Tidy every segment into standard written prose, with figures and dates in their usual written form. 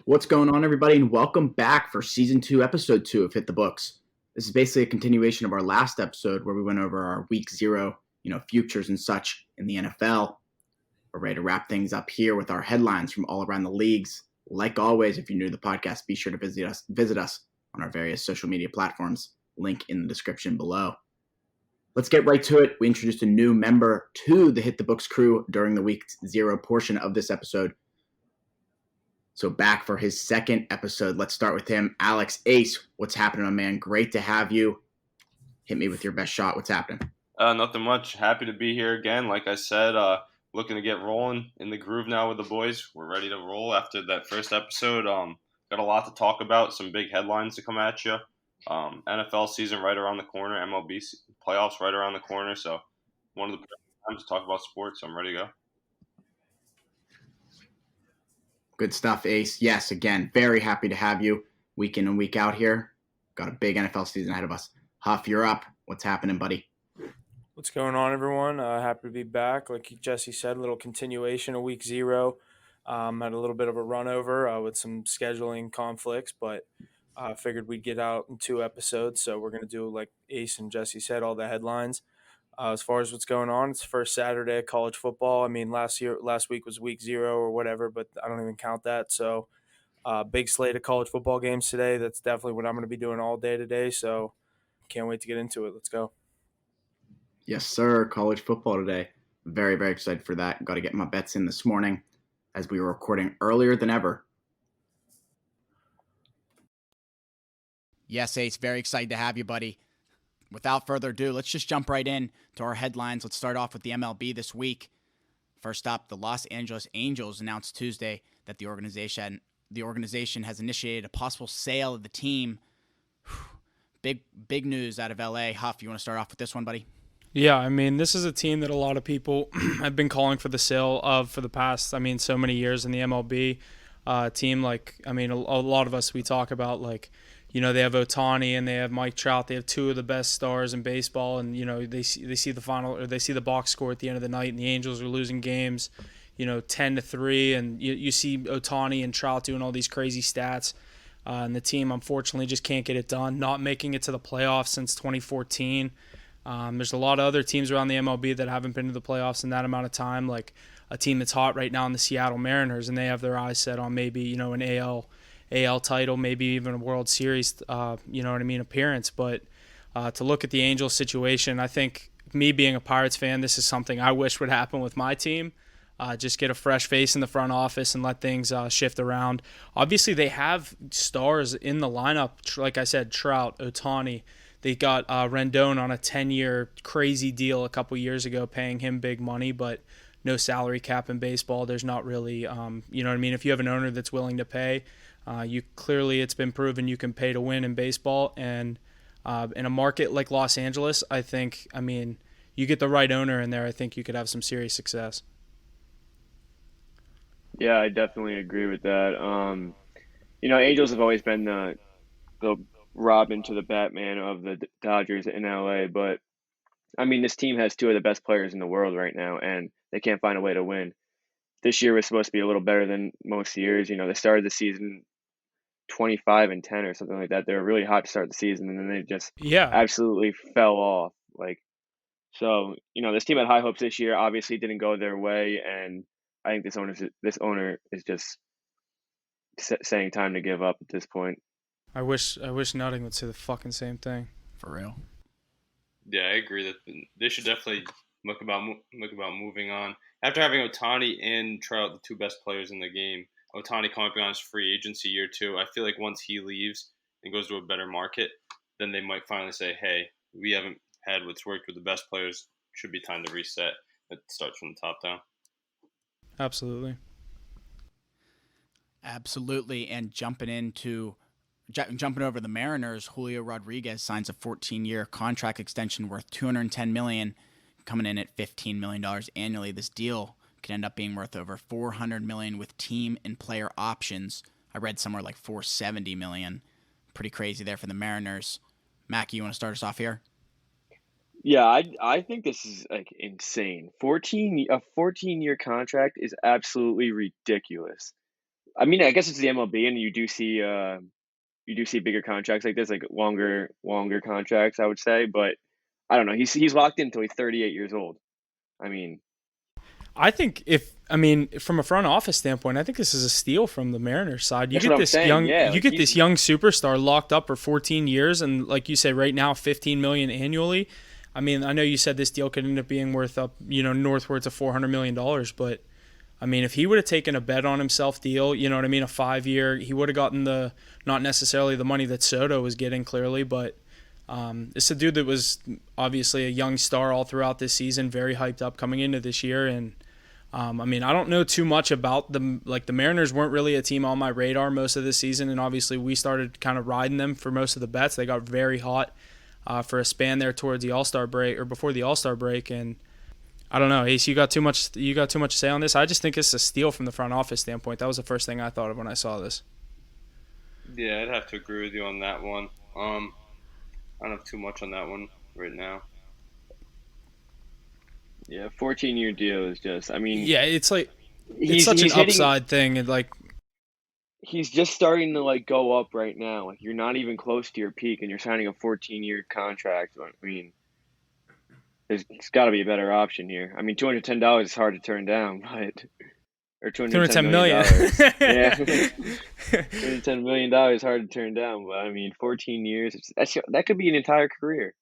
What's going on, everybody, and welcome back for Season 2, Episode 2 of Hit the Books. This is basically a continuation of our last episode where we went over our Week 0, futures and such in the NFL. We're ready to wrap things up here with our headlines from all around the leagues. Like always, if you're new to the podcast, be sure to visit us on our various social media platforms. Link in the description below. Let's get right to it. We introduced a new member to the Hit the Books crew during the Week 0 portion of this episode. So back for his second episode. Let's start with him. Alex Ace, what's happening, my man? Great to have you. Hit me with your best shot. What's happening? Nothing much. Happy to be here again. Like I said, looking to get rolling in the groove now with the boys. We're ready to roll after that first episode. Got a lot to talk about. Some big headlines to come at you. NFL season right around the corner. MLB playoffs right around the corner. So one of the best times to talk about sports. So I'm ready to go. Good stuff, Ace. Yes, again, very happy to have you week in and week out here. Got a big NFL season ahead of us. Huff, you're up. What's happening, buddy? What's going on, everyone? Happy to be back. Like Jesse said, a little continuation of Week 0. Had a little bit of a run over with some scheduling conflicts, but figured we'd get out in 2 episodes. So we're going to do, like Ace and Jesse said, all the headlines. As far as what's going on, it's the first Saturday of college football. I mean, last week was Week 0 or whatever, but I don't even count that. So big slate of college football games today. That's definitely what I'm going to be doing all day today. So can't wait to get into it. Let's go. Yes, sir. College football today. Very, very excited for that. Got to get my bets in this morning as we were recording earlier than ever. Yes, Ace, very excited to have you, buddy. Without further ado, let's just jump right in to our headlines. Let's start off with the MLB this week. First up, the Los Angeles Angels announced Tuesday that the organization has initiated a possible sale of the team. Big news out of LA. Huff, you want to start off with this one, buddy? Yeah, I mean, this is a team that a lot of people have been calling for the sale of for the past, so many years in the MLB. Team, a lot of us, we talk about, they have Ohtani and they have Mike Trout. They have 2 of the best stars in baseball, and they see the final, or they see the box score at the end of the night, and the Angels are losing games, 10-3, and you see Ohtani and Trout doing all these crazy stats, and the team unfortunately just can't get it done. Not making it to the playoffs since 2014. There's a lot of other teams around the MLB that haven't been to the playoffs in that amount of time, like a team that's hot right now in the Seattle Mariners, and they have their eyes set on maybe an AL title, maybe even a World Series, appearance. But to look at the Angels situation, I think, me being a Pirates fan, this is something I wish would happen with my team. Just get a fresh face in the front office and let things shift around. Obviously, they have stars in the lineup. Like I said, Trout, Ohtani. They got Rendon on a 10-year crazy deal a couple years ago, paying him big money, but no salary cap in baseball. There's not really, If you have an owner that's willing to pay, it's been proven you can pay to win in baseball. And in a market like Los Angeles, I think, you get the right owner in there, I think you could have some serious success. Yeah, I definitely agree with that. Angels have always been the Robin to the Batman of the Dodgers in LA, but this team has 2 of the best players in the world right now, and they can't find a way to win. This year was supposed to be a little better than most years. They started the season 25-10 or something like that. They were really hot to start the season, and then they just absolutely fell off. This team had high hopes this year. Obviously, didn't go their way, and I think this owner is just saying time to give up at this point. I wish Nutting would say the fucking same thing. For real. Yeah, I agree that they should definitely look about moving on. After having Ohtani and Trout, the 2 best players in the game, Ohtani coming up on his free agency year 2, I feel like once he leaves and goes to a better market, then they might finally say, hey, we haven't had what's worked with the best players. Should be time to reset. It starts from the top down. Absolutely. And jumping over the Mariners, Julio Rodriguez signs a 14-year contract extension worth $210 million, coming in at $15 million annually. This deal could end up being worth over $400 million with team and player options. I read somewhere like $470 million. Pretty crazy there for the Mariners. Mackie, you want to start us off here? Yeah, I think this is insane. A 14-year contract is absolutely ridiculous. I mean, I guess it's the MLB, and you do see bigger contracts like this, like longer contracts, I would say. But I don't know. He's locked in until he's 38 years old. I mean, I think from a front office standpoint, I think this is a steal from the Mariners side. You that's get what I'm this saying. young, Yeah, you like get this young superstar locked up for 14 years, and like you say, right now, $15 million annually. I mean, I know you said this deal could end up being worth up, northwards of $400 million, but I mean, if he would have taken a bet on himself deal, you know what I mean, a 5-year, he would have gotten not necessarily the money that Soto was getting clearly, but it's a dude that was obviously a young star all throughout this season, very hyped up coming into this year. And I mean, I don't know too much about them. Like, the Mariners weren't really a team on my radar most of this season, and obviously we started kind of riding them for most of the bets. They got very hot for a span there towards the All-Star break, or before the All-Star break, and I don't know, Ace, you got too much to say on this? I just think it's a steal from the front office standpoint. That was the first thing I thought of when I saw this. Yeah, I'd have to agree with you on that one. I don't have too much on that one right now. Yeah, 14-year deal is just. I mean, yeah, it's like it's such an upside thing, and like he's just starting to like go up right now. Like, you're not even close to your peak, and you're signing a 14-year contract. I mean, there's got to be a better option here. I mean, $210 is hard to turn down, but or $210 million. Yeah, $210 million is hard to turn down, but I mean, 14 years. That could be an entire career.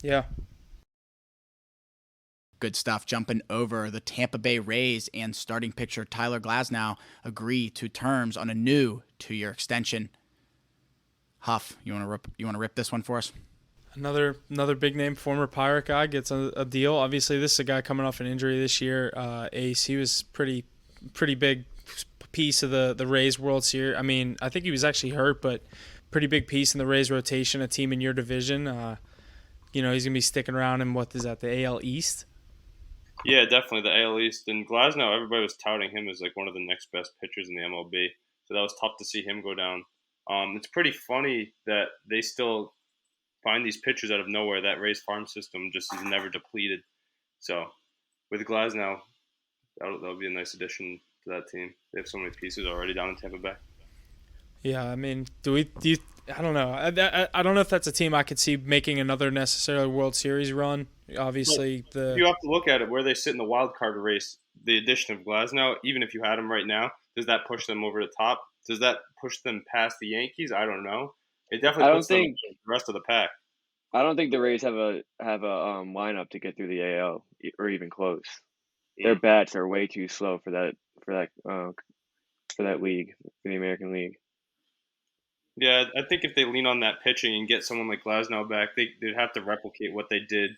Yeah. Good stuff. Jumping over, the Tampa Bay Rays and starting pitcher Tyler Glasnow agree to terms on a new 2-year extension. Huff, you want to rip this one for us? Another big name, former Pirate guy, gets a deal. Obviously, this is a guy coming off an injury this year. Ace, he was pretty big piece of the Rays World Series. I mean, I think he was actually hurt, but pretty big piece in the Rays rotation, a team in your division. He's going to be sticking around in, what is that, the AL East? Yeah, definitely the AL East. And Glasnow, everybody was touting him as like one of the next best pitchers in the MLB. So that was tough to see him go down. It's pretty funny that they still find these pitchers out of nowhere. That Rays farm system just is never depleted. So with Glasnow, that'll be a nice addition to that team. They have so many pieces already down in Tampa Bay. Yeah, I mean, I don't know. I don't know if that's a team I could see making another necessarily World Series run. Obviously, you have to look at it where they sit in the wild card race. The addition of Glasnow, even if you had him right now, does that push them over the top? Does that push them past the Yankees? I don't know. It definitely puts them the rest of the pack. I don't think the Rays have a lineup to get through the AL or even close. Their bats are way too slow for that league, for the American League. Yeah, I think if they lean on that pitching and get someone like Glasnow back, they'd have to replicate what they did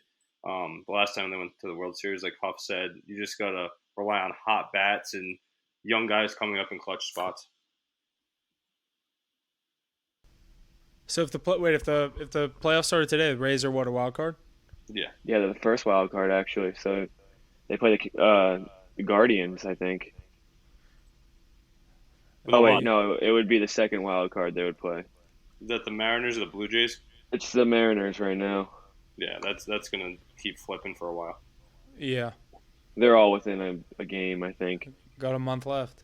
the last time they went to the World Series. Like Huff said, you just gotta rely on hot bats and young guys coming up in clutch spots. So if the playoffs started today, the Rays are what, a wild card? Yeah. Yeah, they're the first wild card actually. So they play the Guardians, I think. Oh wait, no, it would be the second wild card they would play. Is that the Mariners or the Blue Jays? It's the Mariners right now. Yeah, that's gonna keep flipping for a while. Yeah. They're all within a game, I think. Got a month left.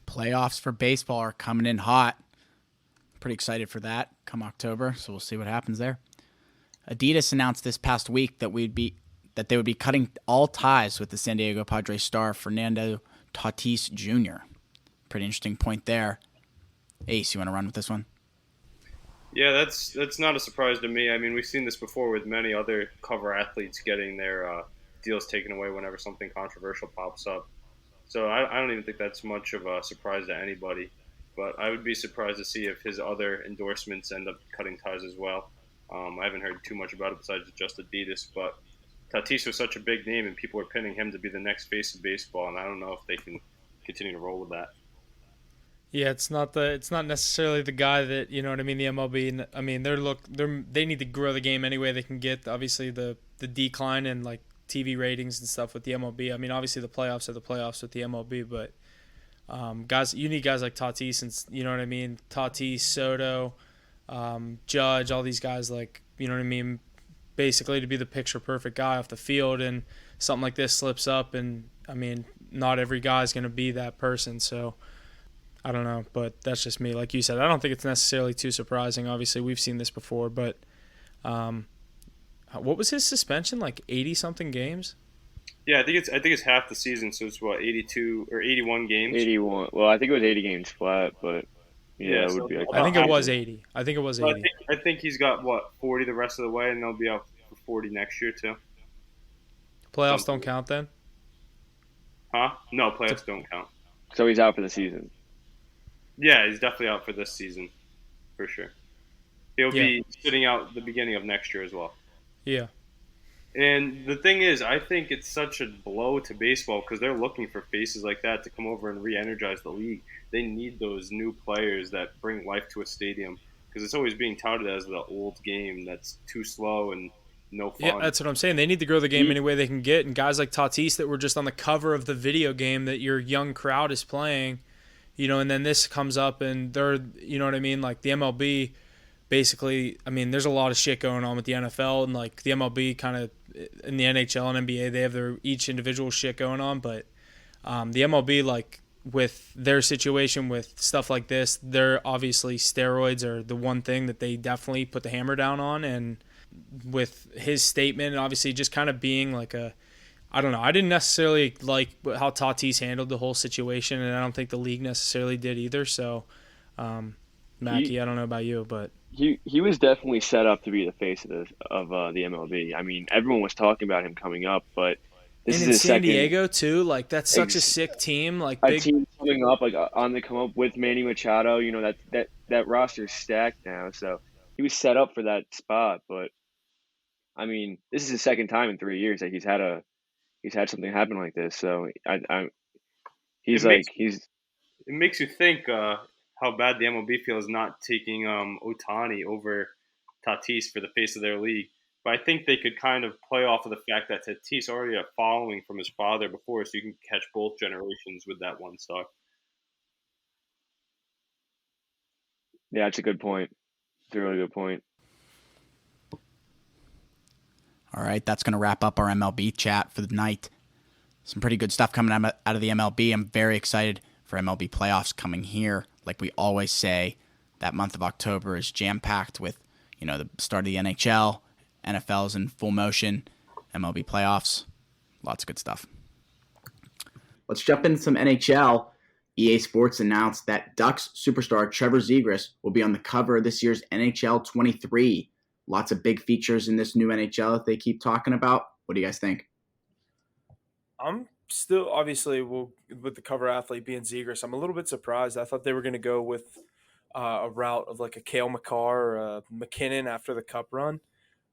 Playoffs for baseball are coming in hot. Pretty excited for that come October, so we'll see what happens there. Adidas announced this past week that they would be cutting all ties with the San Diego Padres star Fernando Tatis Jr. Pretty interesting point there. Ace, you want to run with this one? Yeah, that's not a surprise to me. I mean, we've seen this before with many other cover athletes getting their deals taken away whenever something controversial pops up. So I don't even think that's much of a surprise to anybody. But I would be surprised to see if his other endorsements end up cutting ties as well. I haven't heard too much about it besides just Adidas, but Tatis was such a big name, and people are pinning him to be the next face of baseball, and I don't know if they can continue to roll with that. Yeah, it's not necessarily the guy that, you know what I mean, the MLB. I mean, they need to grow the game any way they can get. Obviously, the decline in like TV ratings and stuff with the MLB. I mean, obviously the playoffs are the playoffs with the MLB, but guys, you need guys like Tatis, and you know what I mean, Tatis, Soto, Judge, all these guys, like, you know what I mean, basically to be the picture perfect guy off the field, and something like this slips up, and I mean, not every guy is going to be that person. So I don't know, but that's just me. Like you said, I don't think it's necessarily too surprising. Obviously, we've seen this before, but what was his suspension? Like 80-something games? Yeah, I think it's half the season, so it's what 82 or 81 games. 81. Well, I think it was 80 games flat, but yeah, it would be like I think it was 80. I think it was 80. I think he's got what 40 the rest of the way, and they'll be out for 40 next year too. Playoffs don't count then? Huh? No, playoffs don't count. So he's out for the season. Yeah, he's definitely out for this season, for sure. He'll be sitting out the beginning of next year as well. Yeah. And the thing is, I think it's such a blow to baseball because they're looking for faces like that to come over and re-energize the league. They need those new players that bring life to a stadium because it's always being touted as the old game that's too slow and no fun. Yeah, that's what I'm saying. They need to grow the game any way they can get. And guys like Tatis that were just on the cover of the video game that your young crowd is playing, and then this comes up and they're, you know what I mean? Like the MLB, basically, I mean, there's a lot of shit going on with the NFL and like the MLB kind of in the NHL and NBA, they have their each individual shit going on. But the MLB, like with their situation with stuff like this, they're obviously steroids are the one thing that they definitely put the hammer down on. And with his statement, obviously just kind of being like I don't know. I didn't necessarily like how Tatis handled the whole situation, and I don't think the league necessarily did either. So, Mackie, I don't know about you, but he was definitely set up to be the face of the MLB. I mean, everyone was talking about him coming up, but this and is in his San Diego too. Like that's such a sick team. Like a team coming up, like on the come up with Manny Machado. That roster's stacked now, so he was set up for that spot. But I mean, this is his second time in 3 years that he's had something happen like this. So it makes you think how bad the MLB feels not taking Ohtani over Tatis for the face of their league. But I think they could kind of play off of the fact that Tatis already had a following from his father before, so you can catch both generations with that one star. Yeah, it's a good point. It's a really good point. All right, that's going to wrap up our MLB chat for the night. Some pretty good stuff coming out of the MLB. I'm very excited for MLB playoffs coming here. Like we always say, that month of October is jam-packed with, the start of the NHL, NFL's in full motion, MLB playoffs, lots of good stuff. Let's jump into some NHL. EA Sports announced that Ducks superstar Trevor Zegras will be on the cover of this year's NHL 23. Lots of big features in this new NHL that they keep talking about. What do you guys think? I'm still, obviously, with the cover athlete being Zegras, I'm a little bit surprised. I thought they were going to go with a route of like a Cale Makar or a McKinnon after the Cup run.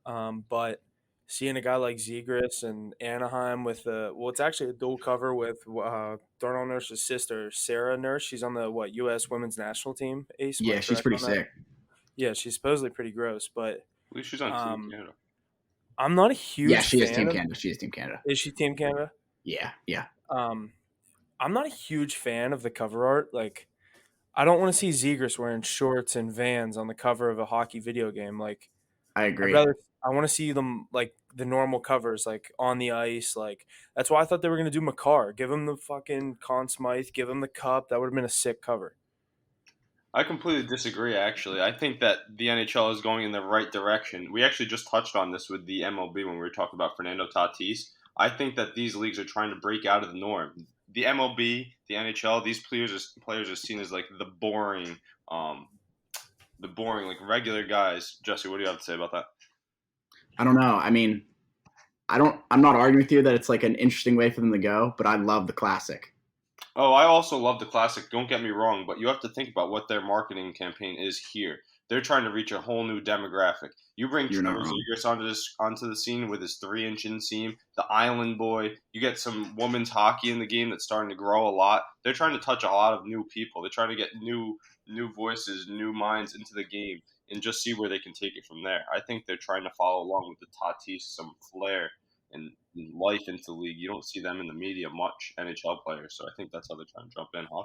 But seeing a guy like Zegras and Anaheim with it's actually a dual cover with Darnell Nurse's sister, Sarah Nurse. She's on the U.S. women's national team. Ace. Yeah, she's pretty sick. Yeah, she's supposedly pretty gross, but at least she's on Team Canada. I'm not a huge. Yeah, she is Team Canada. She is Team Canada. Is she Team Canada? Yeah. I'm not a huge fan of the cover art. Like, I don't want to see Zegras wearing shorts and Vans on the cover of a hockey video game. Like, I agree. I want to see them like the normal covers, like on the ice. Like that's why I thought they were gonna do Makar. Give him the fucking Conn Smythe. Give him the cup. That would have been a sick cover. I completely disagree, actually. I think that the NHL is going in the right direction. We actually just touched on this with the MLB when we were talking about Fernando Tatis. I think that these leagues are trying to break out of the norm. The MLB, the NHL, these players are seen as like the boring, like regular guys. Jesse, what do you have to say about that? I don't know. I mean, I'm not arguing with you that it's like an interesting way for them to go, but I love the Classic. Oh, I also love the Classic. Don't get me wrong, but you have to think about what their marketing campaign is here. They're trying to reach a whole new demographic. You bring Trevor Zegras onto the scene with his 3-inch inseam, the Island Boy. You get some women's hockey in the game that's starting to grow a lot. They're trying to touch a lot of new people. They're trying to get new voices, new minds into the game, and just see where they can take it from there. I think they're trying to follow along with the Tatis, some flair and life into the league. You don't see them in the media much, NHL players, so I think that's how they're trying to jump in, huh?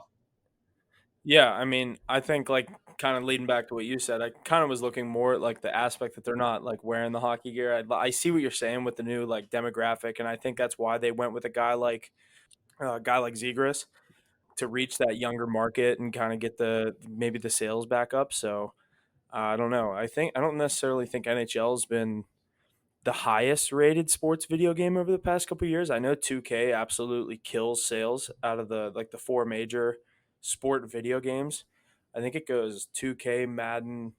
Yeah, I mean, I think like kind of leading back to what you said, I kind of was looking more at like the aspect that they're not like wearing the hockey gear. I see what you're saying with the new like demographic, and I think that's why they went with a guy like a guy like Zegras to reach that younger market and kind of get maybe the sales back up. So I don't know. I don't necessarily think NHL has been the highest rated sports video game over the past couple of years. I know 2K absolutely kills sales out of the four major sport video games. I think it goes 2K, Madden,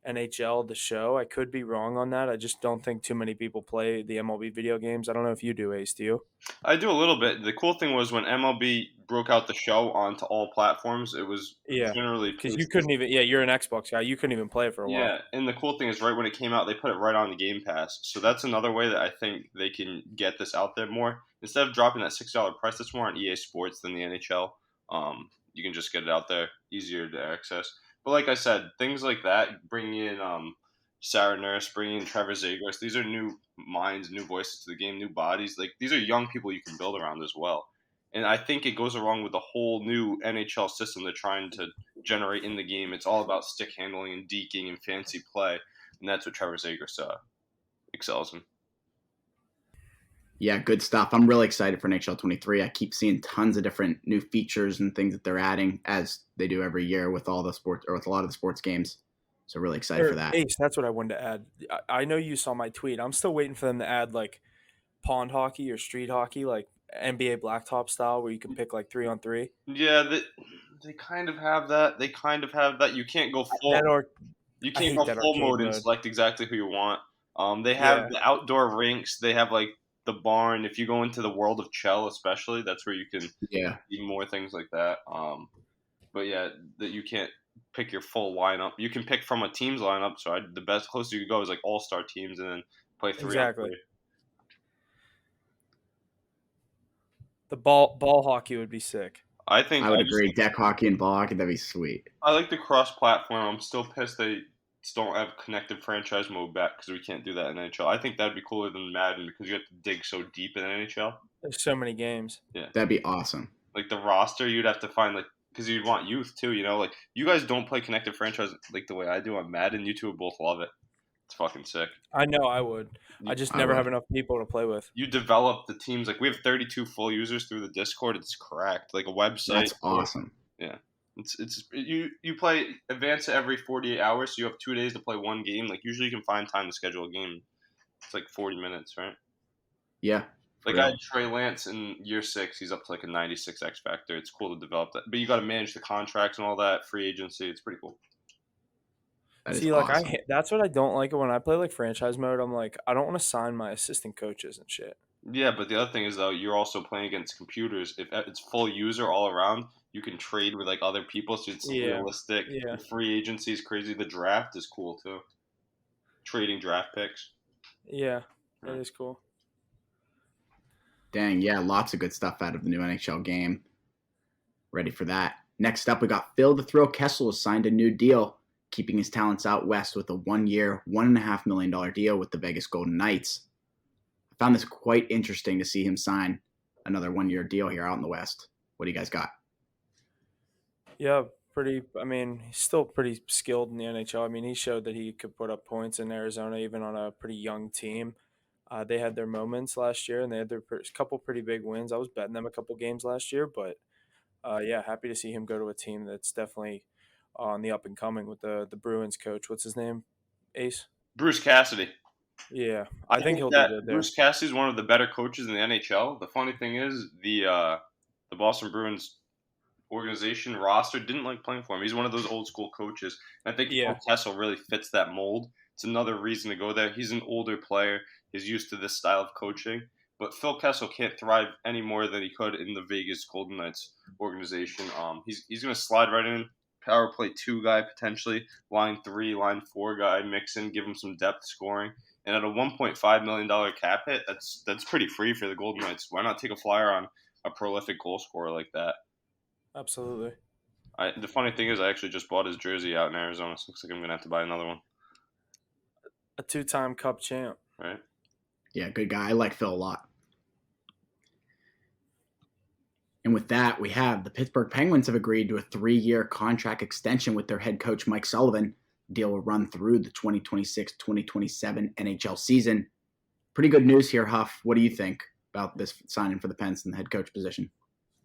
NHL, the show. I could be wrong on that. I just don't think too many people play the MLB video games. I don't know if you do, Ace. Do you? I do a little bit. The cool thing was when MLB broke out the show onto all platforms, it was Yeah, generally because you couldn't even. Yeah, you're an Xbox guy. You couldn't even play it for a while. Yeah, and the cool thing is, right when it came out, they put it right on the Game Pass. So that's another way that I think they can get this out there more. Instead of dropping that $6 price, that's more on EA Sports than the NHL. You can just get it out there, easier to access. But like I said, things like that, bringing in Sarah Nurse, bringing in Trevor Zegras, these are new minds, new voices to the game, new bodies. Like these are young people you can build around as well. And I think it goes along with the whole new NHL system they're trying to generate in the game. It's all about stick handling and deking and fancy play, and that's what Trevor Zegras excels in. Yeah, good stuff. I'm really excited for NHL 23. I keep seeing tons of different new features and things that they're adding, as they do every year with all the sports or with a lot of the sports games. So really excited for that. Ace, that's what I wanted to add. I know you saw my tweet. I'm still waiting for them to add like pond hockey or street hockey, like NBA blacktop style, where you can pick like 3-on-3. Yeah, they kind of have that. You can't go full. You can't go full mode and select exactly who you want. They have the outdoor rinks. They have like the barn. If you go into the world of Chell, especially, that's where you can see more things like that. But yeah, that you can't pick your full lineup. You can pick from a team's lineup. So the best closer you can go is like all-star teams, and then play 3-on-3. Exactly. The ball hockey would be sick. I would agree. Deck hockey and ball hockey, that'd be sweet. I like the cross-platform. I'm still pissed they don't have connected franchise mode back because we can't do that in NHL. I think that'd be cooler than Madden because you have to dig so deep in NHL. There's so many games. Yeah, that'd be awesome. Like the roster, you'd have to find because you'd want youth too. You know, like you guys don't play connected franchise like the way I do on Madden. You two would both love it. It's fucking sick. I know I would. I just never have enough people to play with. You develop the teams. Like we have 32 full users through the Discord. It's cracked. Like a website. That's awesome. Yeah. You play advance every 48 hours, so you have 2 days to play one game. Like usually you can find time to schedule a game. It's like 40 minutes, right? Yeah. Like I had Trey Lance in year 6. He's up to like a 96 X factor. It's cool to develop that, but you got to manage the contracts and all that. Free agency. It's pretty cool. See, like awesome. That's what I don't like when I play like franchise mode. I'm like, I don't want to sign my assistant coaches and shit. Yeah, but the other thing is though, you're also playing against computers. If it's full user all around, you can trade with like other people, so it's realistic. Yeah. The free agency is crazy. The draft is cool too. Trading draft picks. Yeah, that is cool. Dang, yeah, lots of good stuff out of the new NHL game. Ready for that. Next up, we got Phil the Thrill Kessel has signed a new deal, keeping his talents out west with a 1-year, $1.5 million deal with the Vegas Golden Knights. I found this quite interesting to see him sign another 1-year deal here out in the West. What do you guys got? Yeah, he's still pretty skilled in the NHL. I mean, he showed that he could put up points in Arizona, even on a pretty young team. They had their moments last year, and they had their couple pretty big wins. I was betting them a couple games last year, but happy to see him go to a team that's definitely on the up and coming with the Bruins coach. What's his name? Ace? Bruce Cassidy. Yeah, I think he'll do good there. Bruce Cassidy is one of the better coaches in the NHL. The funny thing is the Boston Bruins organization roster didn't like playing for him. He's one of those old school coaches. And I think Kessel really fits that mold. It's another reason to go there. He's an older player. He's used to this style of coaching. But Phil Kessel can't thrive any more than he could in the Vegas Golden Knights organization. He's going to slide right in, power play 2 guy potentially, line 3, line 4 guy, mix in, give him some depth scoring. And at a $1.5 million cap hit, that's pretty free for the Golden Knights. Why not take a flyer on a prolific goal scorer like that? Absolutely. The funny thing is I actually just bought his jersey out in Arizona, so looks like I'm going to have to buy another one. A 2-time Cup champ. Right. Yeah, good guy. I like Phil a lot. And with that, we have the Pittsburgh Penguins have agreed to a 3-year contract extension with their head coach, Mike Sullivan. The deal will run through the 2026-2027 NHL season. Pretty good news here, Huff. What do you think about this signing for the Pens in the head coach position?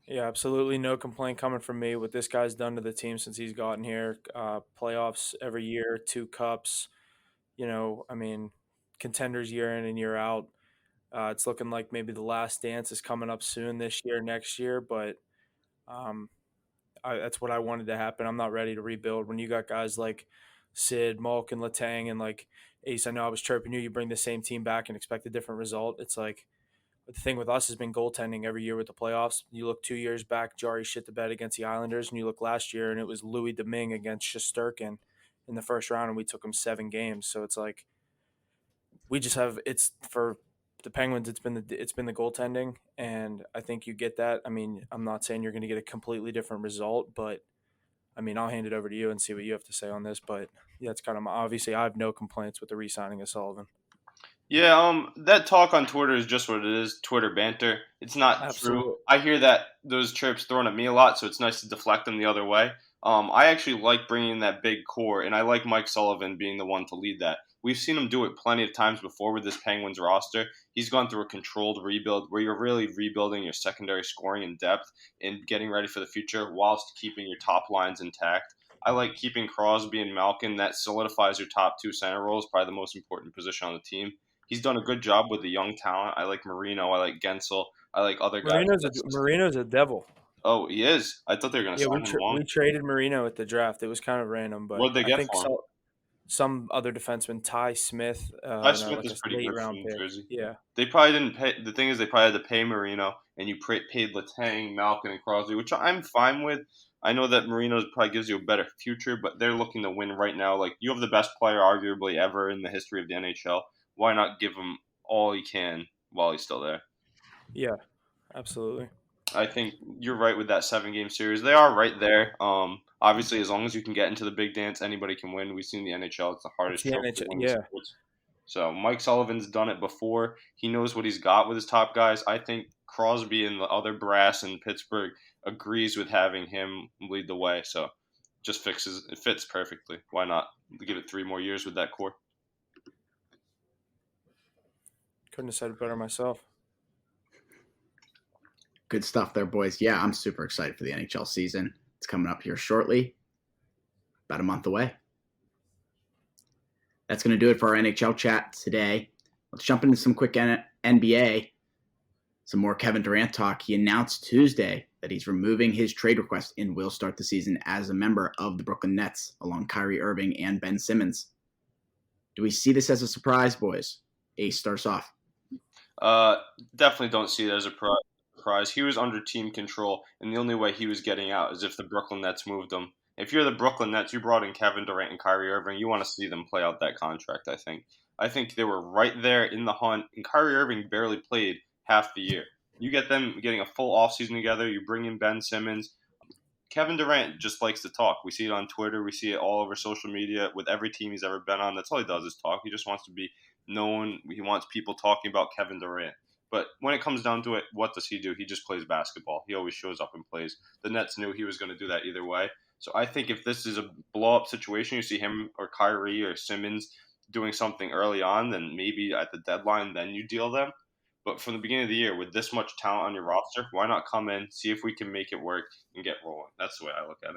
Yeah, absolutely no complaint coming from me. What this guy's done to the team since he's gotten here, playoffs every year, 2 cups. I mean, contenders year in and year out. It's looking like maybe the last dance is coming up soon this year, next year, but um, that's what I wanted to happen. I'm not ready to rebuild. When you got guys like Sid, Malk, and Letang, and like Ace, I know I was chirping you. You bring the same team back and expect a different result. It's like the thing with us has been goaltending every year with the playoffs. You look 2 years back, Jari shit the bed against the Islanders, and you look last year, and it was Louis Domingue against Shesterkin in the first round, and we took him 7 games. So it's like we just have it's for the Penguins. It's been the goaltending, and I think you get that. I mean, I'm not saying you're going to get a completely different result, but I mean, I'll hand it over to you and see what you have to say on this. But yeah, it's kind of obviously I have no complaints with the re-signing of Sullivan. Yeah, that talk on Twitter is just what it is, Twitter banter. It's not Absolutely. true. I hear those chirps thrown at me a lot, so it's nice to deflect them the other way. I actually like bringing in that big core, and I like Mike Sullivan being the one to lead that. We've seen him do it plenty of times before with this Penguins roster. He's gone through a controlled rebuild where you're really rebuilding your secondary scoring and depth and getting ready for the future whilst keeping your top lines intact. I like keeping Crosby and Malkin. That solidifies your top two center roles, probably the most important position on the team. He's done a good job with the young talent. I like Marino. I like Gensel. I like other guys. Marino's a devil. Oh, he is. I thought they were going to Yeah, sign him long. we traded Marino at the draft. It was kind of random, but What did they I get think for him? some other defenseman, Ty Smith, Ty Smith like is a pretty late good for round New pick. Jersey. Yeah, They probably didn't pay. The thing is, they probably had to pay Marino, and you paid Letang, Malkin, and Crosby, which I'm fine with. I know that Marino probably gives you a better future, but they're looking to win right now. Like, you have the best player arguably ever in the history of the NHL. Why not give him all he can while he's still there? yeah, absolutely. I think you're right with that 7 game series. They are right there. Obviously, as long as you can get into the big dance, anybody can win. We've seen the NHL; it's the It's hardest the trophy to NHL. win in Yeah, sports. So Mike Sullivan's done it before. He knows what he's got with his top guys. I think Crosby and the other brass in Pittsburgh agrees with having him lead the way. So just it fits perfectly. Why not give it 3 more years with that core? couldn't have said it better myself. Good stuff there, boys. Yeah, I'm super excited for the NHL season. It's coming up here shortly, about a month away. That's going to do it for our NHL chat today. Let's jump into some quick NBA. Some more Kevin Durant talk. He announced Tuesday that he's removing his trade request and will start the season as a member of the Brooklyn Nets, along Kyrie Irving and Ben Simmons. Do we see this as a surprise, boys? Ace starts off. Definitely don't see it as a surprise. He was under team control, and the only way he was getting out is if the Brooklyn Nets moved him. If you're the Brooklyn Nets, you brought in Kevin Durant and Kyrie Irving. You want to see them play out that contract, I think. I think they were right there in the hunt, and Kyrie Irving barely played half the year. You get them getting a full offseason together. You bring in Ben Simmons. Kevin Durant just likes to talk. We see it on Twitter. We see it all over social media with every team he's ever been on. That's all he does is talk. He just wants to be known. He wants people talking about Kevin Durant. But when it comes down to it, what does he do? He just plays basketball. He always shows up and plays. The Nets knew he was going to do that either way. So I think if this is a blow-up situation, you see him or Kyrie or Simmons doing something early on, then maybe at the deadline, then you deal them. But from the beginning of the year, with this much talent on your roster, why not come in, see if we can make it work, and get rolling? That's the way I look at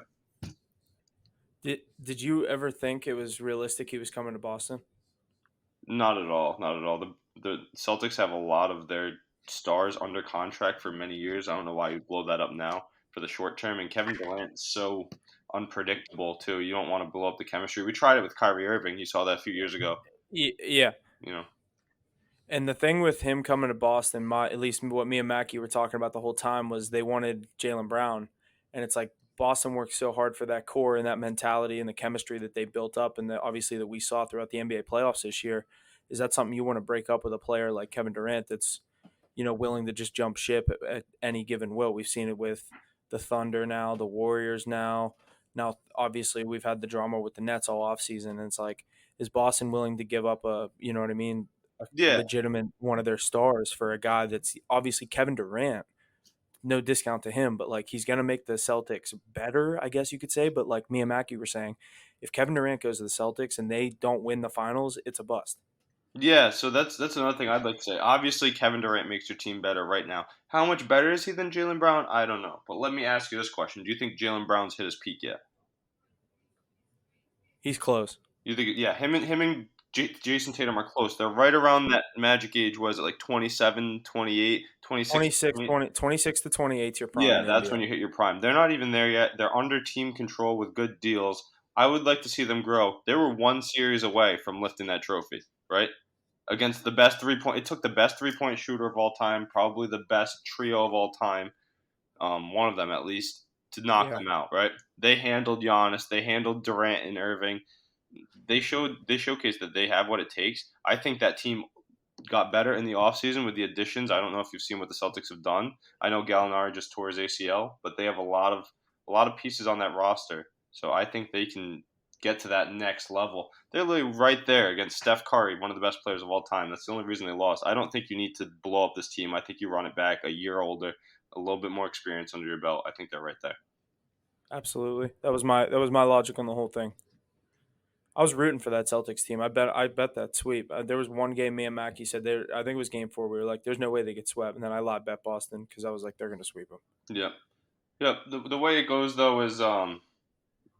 it. Did you ever think it was realistic he was coming to Boston? Not at all. Not at all. The Celtics have a lot of their stars under contract for many years. I don't know why you blow that up now for the short term. And Kevin Durant's so unpredictable too. You don't want to blow up the chemistry. We tried it with Kyrie Irving. You saw that a few years ago. Yeah. You know. And the thing with him coming to Boston, at least what me and Mackie were talking about the whole time, was they wanted Jaylen Brown. And it's like Boston worked so hard for that core and that mentality and the chemistry that they built up and obviously that we saw throughout the NBA playoffs this year. Is that something you want to break up with a player like Kevin Durant that's, willing to just jump ship at any given will? We've seen it with the Thunder now, the Warriors now. Now, obviously, we've had the drama with the Nets all offseason. And it's like, is Boston willing to give up a legitimate one of their stars for a guy that's obviously Kevin Durant? No discount to him, but like he's going to make the Celtics better, I guess you could say. But like me and Mackie were saying, if Kevin Durant goes to the Celtics and they don't win the finals, it's a bust. Yeah, so that's another thing I'd like to say. Obviously, Kevin Durant makes your team better right now. How much better is he than Jaylen Brown? I don't know. But let me ask you this question: do you think Jaylen Brown's hit his peak yet? He's close. You think? Yeah, him and Jason Tatum are close. They're right around that magic age. Was it like 27, 28, 26, 26 to 28 is your prime Yeah, in the that's NBA. when you hit your prime. They're not even there yet. They're under team control with good deals. I would like to see them grow. They were one series away from lifting that trophy, right? Against the best 3-point. It took the best 3-point shooter of all time, probably the best trio of all time, one of them at least, to knock Yeah. them out, right? They handled Giannis. They handled Durant and Irving. They showcased that they have what it takes. I think that team got better in the offseason with the additions. I don't know if you've seen what the Celtics have done. I know Gallinari just tore his ACL, but they have a lot of pieces on that roster. So I think they can get to that next level. They're literally right there against Steph Curry, one of the best players of all time. That's the only reason they lost. I don't think you need to blow up this team. I think you run it back a year older, a little bit more experience under your belt. I think they're right there. Absolutely. That was my logic on the whole thing. I was rooting for that Celtics team. I bet that sweep. There was one game me and Mackie said there. I think it was game 4. We were like, "There's no way they get swept," and then I lied bet Boston because I was like, "They're going to sweep them." Yeah. Yeah. The way it goes though is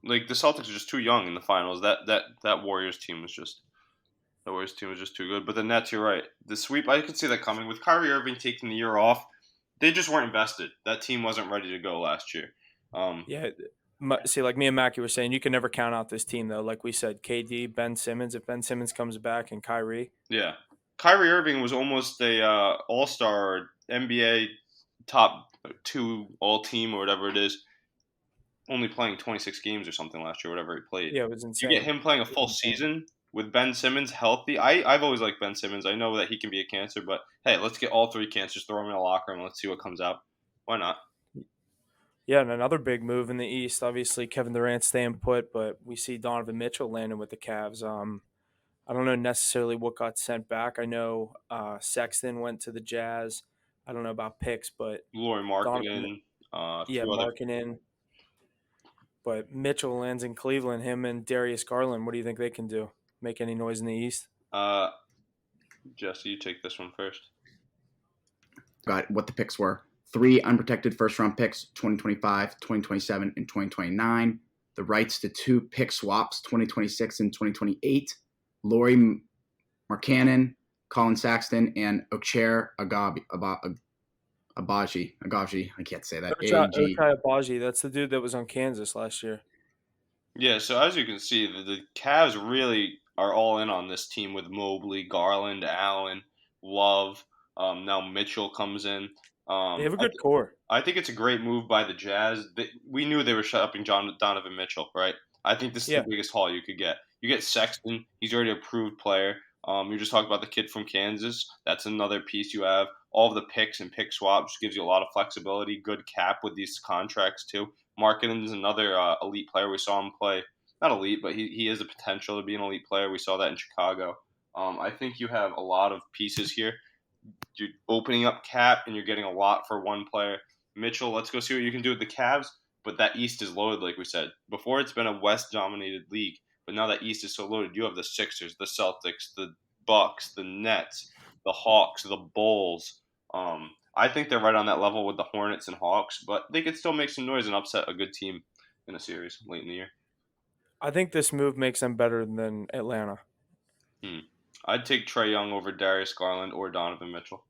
like the Celtics are just too young in the finals. That Warriors team was just The Warriors team was just too good. But the Nets, you're right. The sweep, I could see that coming. With Kyrie Irving taking the year off, they just weren't invested. That team wasn't ready to go last year. Yeah. See, like me and Mackie were saying, you can never count out this team, though. Like we said, KD, Ben Simmons. If Ben Simmons comes back and Kyrie. Yeah. Kyrie Irving was almost a all-star NBA top 2 all-team or whatever it is, only playing 26 games or something last year, whatever he played. Yeah, it was You insane. get him playing a full season with Ben Simmons healthy. I've always liked Ben Simmons. I know that he can be a cancer, but hey, let's get all 3 cancers, throw them in a locker room, and let's see what comes out. Why not? Yeah, and another big move in the East. Obviously, Kevin Durant staying put, but we see Donovan Mitchell landing with the Cavs. I don't know necessarily what got sent back. I know Sexton went to the Jazz. I don't know about picks, but Laurie Donovan, Markkinen, a yeah, few other. Markkinen. But Mitchell lands in Cleveland. Him and Darius Garland. What do you think they can do? Make any noise in the East? Jesse, you take this one first. Got what the picks were. 3 unprotected first-round picks, 2025, 2027, and 2029. The rights to 2 pick swaps, 2026 and 2028. Laurie Markkanen, Colin Saxton, and Ochai Agbaji. I can't say that. Ochai Agbaji. That's the dude that was on Kansas last year. Yeah, so as you can see, the Cavs really are all in on this team with Mobley, Garland, Allen, Love. Now Mitchell comes in. They have a good core. I think it's a great move by the Jazz. We knew they were upping Donovan Mitchell, right? I think this is the biggest haul you could get. You get Sexton. He's already a proved player. You just talked about the kid from Kansas. That's another piece you have. All of the picks and pick swaps gives you a lot of flexibility. Good cap with these contracts, too. Markkinen is another elite player. We saw him play. Not elite, but he has the potential to be an elite player. We saw that in Chicago. I think you have a lot of pieces here. You're opening up cap, and you're getting a lot for one player. Mitchell, let's go see what you can do with the Cavs. But that East is loaded, like we said. Before, it's been a West-dominated league. But now that East is so loaded, you have the Sixers, the Celtics, the Bucks, the Nets, the Hawks, the Bulls. I think they're right on that level with the Hornets and Hawks, but they could still make some noise and upset a good team in a series late in the year. I think this move makes them better than Atlanta. I'd take Trae Young over Darius Garland or Donovan Mitchell.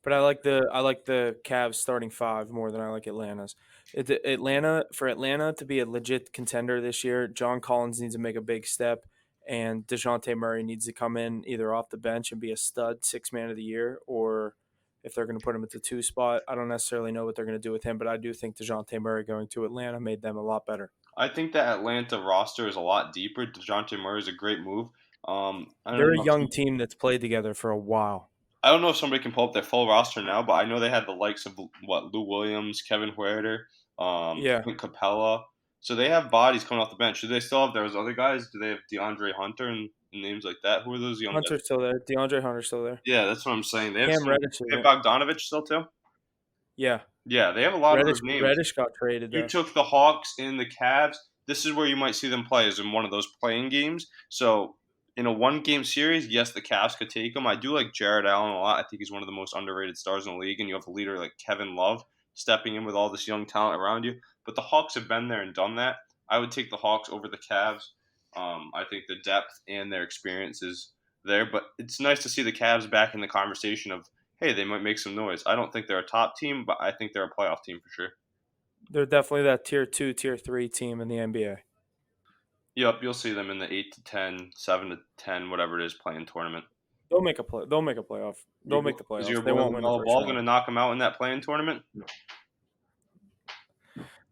But I like the Cavs starting 5 more than I like Atlanta's. For Atlanta to be a legit contender this year, John Collins needs to make a big step, and DeJounte Murray needs to come in either off the bench and be a stud 6th man of the year, or if they're going to put him at the 2 spot. I don't necessarily know what they're going to do with him, but I do think DeJounte Murray going to Atlanta made them a lot better. I think that Atlanta roster is a lot deeper. DeJounte Murray is a great move. They're a young team that's played together for a while. I don't know if somebody can pull up their full roster now, but I know they had the likes of Lou Williams, Kevin Huerter, Clint Capella. So they have bodies coming off the bench. Do they still have those other guys? Do they have DeAndre Hunter and names like that? Who are those young Hunter's guys? still there. DeAndre Hunter's still there. Yeah, that's what I'm saying. They Cam Reddish. They have Bogdanovich still too. Yeah. Yeah, they have a lot of those names. Reddish got traded. You took the Hawks and the Cavs. This is where you might see them play, is in one of those playing games. So in a one-game series, yes, the Cavs could take him. I do like Jared Allen a lot. I think he's one of the most underrated stars in the league, and you have a leader like Kevin Love stepping in with all this young talent around you. But the Hawks have been there and done that. I would take the Hawks over the Cavs. I think the depth and their experience is there, but it's nice to see the Cavs back in the conversation of, hey, they might make some noise. I don't think they're a top team, but I think they're a playoff team for sure. They're definitely that tier 2, tier 3 team in the NBA. Yep, you'll see them in the 8 to 10, 7 to 10, whatever it is, playing tournament. They'll make a play. They'll make a playoff. They'll make the playoffs. Is your They boy won't win the LaMelo first Ball round. going to knock them out in that playing tournament?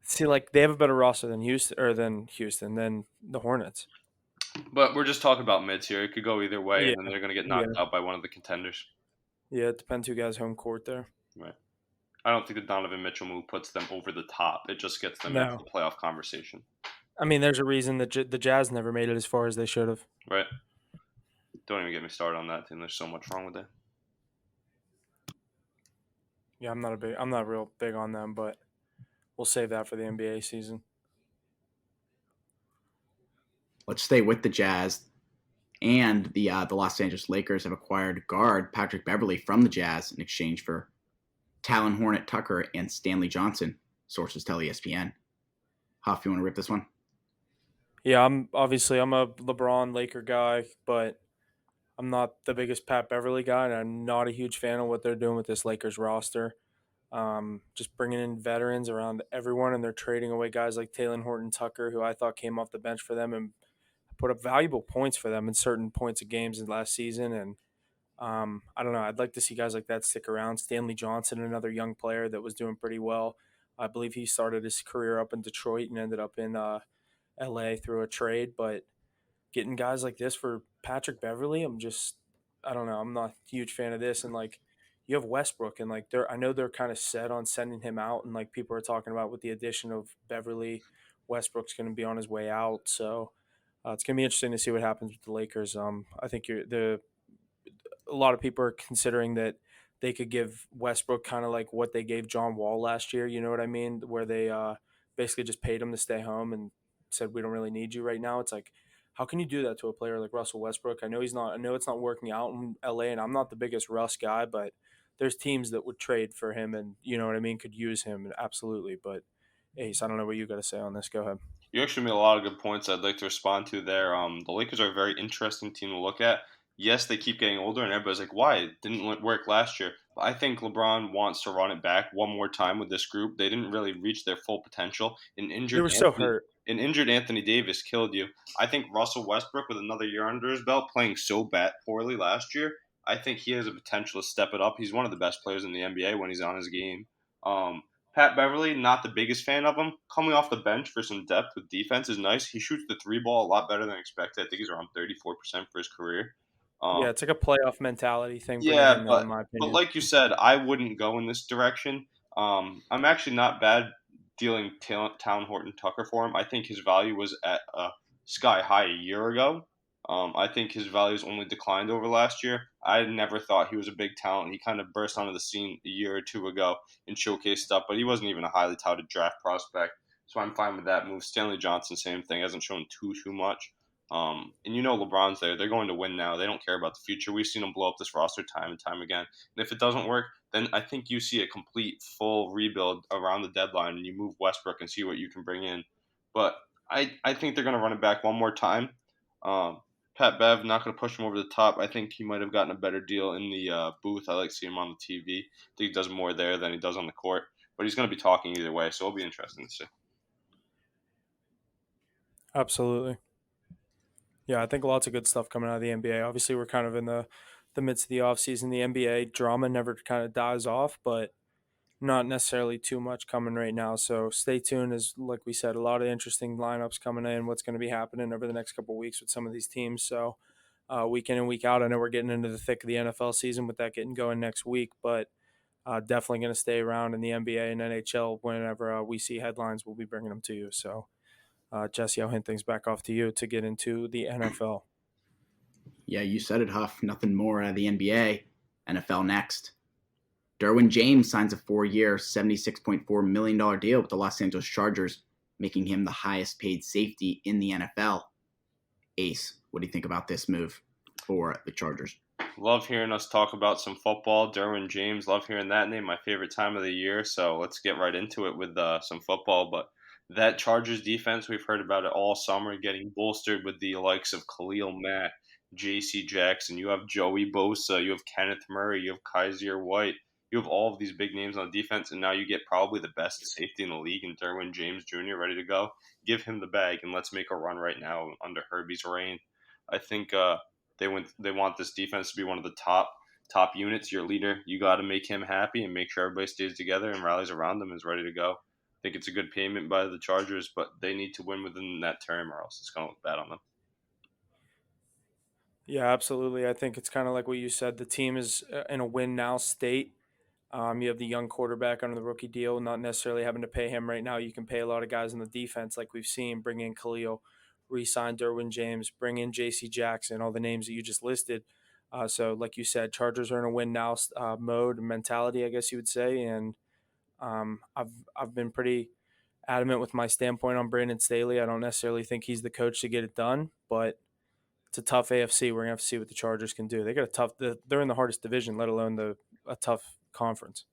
See, like they have a better roster than than the Hornets. But we're just talking about mids here. It could go either way, Yeah. and then they're going to get knocked out by one of the contenders. Yeah, it depends who gets home court there. Right. I don't think the Donovan Mitchell move puts them over the top. It just gets them into the playoff conversation. I mean, there's a reason that the Jazz never made it as far as they should have. Right. Don't even get me started on that team. There's so much wrong with it. Yeah, I'm not real big on them, but we'll save that for the NBA season. Let's stay with the Jazz. And the Los Angeles Lakers have acquired guard Patrick Beverley from the Jazz in exchange for Talon Hornet Tucker and Stanley Johnson, sources tell ESPN. Huff, you want to rip this one? Yeah, I'm a LeBron Laker guy, but I'm not the biggest Pat Beverley guy, and I'm not a huge fan of what they're doing with this Lakers roster. Just bringing in veterans around everyone, and they're trading away guys like Talon Horton Tucker, who I thought came off the bench for them and put up valuable points for them in certain points of games in last season. And I don't know. I'd like to see guys like that stick around. Stanley Johnson, another young player that was doing pretty well. I believe he started his career up in Detroit and ended up in LA through a trade. But getting guys like this for Patrick Beverley, I don't know. I'm not a huge fan of this. And like, you have Westbrook, and like I know they're kind of set on sending him out, and like people are talking about with the addition of Beverley, Westbrook's going to be on his way out. So it's going to be interesting to see what happens with the Lakers. I think a lot of people are considering that they could give Westbrook kind of like what they gave John Wall last year. You know what I mean? Where they basically just paid him to stay home and said, we don't really need you right now. It's like, how can you do that to a player like Russell Westbrook? I know it's not working out in LA, and I'm not the biggest Russ guy, but there's teams that would trade for him and, you know what I mean, could use him. Absolutely. But Ace, I don't know what you got to say on this. Go ahead. You actually made a lot of good points I'd like to respond to there. The Lakers are a very interesting team to look at. Yes, they keep getting older, and everybody's like, why? It didn't work last year. But I think LeBron wants to run it back one more time with this group. They didn't really reach their full potential. They were so hurt. An injured Anthony Davis killed you. I think Russell Westbrook, with another year under his belt, playing so poorly last year, I think he has a potential to step it up. He's one of the best players in the NBA when he's on his game. Pat Beverley, not the biggest fan of him. Coming off the bench for some depth with defense is nice. He shoots the three ball a lot better than expected. I think he's around 34% for his career. Yeah, it's like a playoff mentality thing. Yeah, in my opinion. But like you said, I wouldn't go in this direction. I'm actually not bad dealing Town Horton Tucker for him. I think his value was at sky high a year ago. I think his value's only declined over last year. I never thought he was a big talent. He kind of burst onto the scene a year or two ago and showcased stuff, but he wasn't even a highly touted draft prospect. So I'm fine with that move. Stanley Johnson, same thing. Hasn't shown too much. And you know LeBron's there. They're going to win now. They don't care about the future. We've seen them blow up this roster time and time again. And if it doesn't work, then I think you see a complete full rebuild around the deadline and you move Westbrook and see what you can bring in. But I think they're going to run it back one more time. Pat Bev, not going to push him over the top. I think he might have gotten a better deal in the booth. I like to see him on the TV. I think he does more there than he does on the court. But he's going to be talking either way, so it'll be interesting to see. Absolutely. Yeah, I think lots of good stuff coming out of the NBA. Obviously, we're kind of in the midst of the offseason. The NBA drama never kind of dies off, but not necessarily too much coming right now. So stay tuned. As like we said, a lot of interesting lineups coming in, what's going to be happening over the next couple of weeks with some of these teams. So week in and week out, I know we're getting into the thick of the NFL season with that getting going next week, but definitely going to stay around in the NBA and NHL. Whenever we see headlines, we'll be bringing them to you. So Jesse, I'll hand things back off to you to get into the NFL. Yeah, you said it, Huff. Nothing more out of the NBA. NFL next. Derwin James signs a 4-year, $76.4 million deal with the Los Angeles Chargers, making him the highest paid safety in the NFL. Ace, What do you think about this move for the Chargers? Love hearing us talk about some football. Derwin James, love hearing that name. My favorite time of the year. So let's get right into it with some football. But that Chargers defense, we've heard about it all summer, getting bolstered with the likes of Khalil Mack, J.C. Jackson. You have Joey Bosa. You have Kenneth Murray. You have Kaiser White. You have all of these big names on defense, and now you get probably the best safety in the league in Derwin James Jr. ready to go. Give him the bag, and let's make a run right now under Herbie's reign. I think they want this defense to be one of the top units. Your leader, you got to make him happy and make sure everybody stays together and rallies around them and is ready to go. I think it's a good payment by the Chargers, but they need to win within that term or else it's going to look bad on them. Yeah, absolutely. I think it's kind of like what you said. The team is in a win now state. You have the young quarterback under the rookie deal, not necessarily having to pay him right now. You can pay a lot of guys on the defense, like we've seen, bring in Khalil, re-sign Derwin James, bring in J.C. Jackson, all the names that you just listed. So, like you said, Chargers are in a win now mode mentality, I guess you would say. And I've been pretty adamant with my standpoint on Brandon Staley. I don't necessarily think he's the coach to get it done, but it's a tough AFC. We're gonna have to see what the Chargers can do. They got a tough. They're in the hardest division, let alone a tough conference.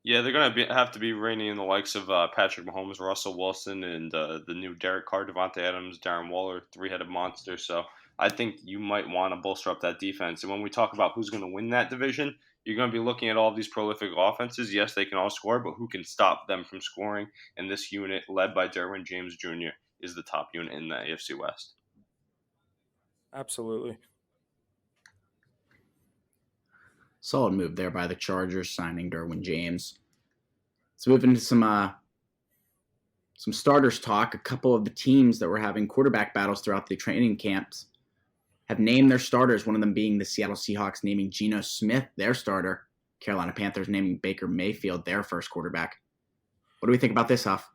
Yeah, they're going to have to be reining in the likes of Patrick Mahomes, Russell Wilson, and the new Derek Carr, Devonta Adams, Darren Waller, three-headed monster. So I think you might want to bolster up that defense. And when we talk about who's going to win that division, you're going to be looking at all of these prolific offenses. Yes, they can all score, but who can stop them from scoring? And this unit, led by Derwin James Jr., is the top unit in the AFC West. Absolutely. Solid move there by the Chargers, signing Derwin James. Let's move into some starters talk. A couple of the teams that were having quarterback battles throughout the training camps have named their starters, one of them being the Seattle Seahawks naming Geno Smith their starter, Carolina Panthers naming Baker Mayfield their first quarterback. What do we think about this, Huff?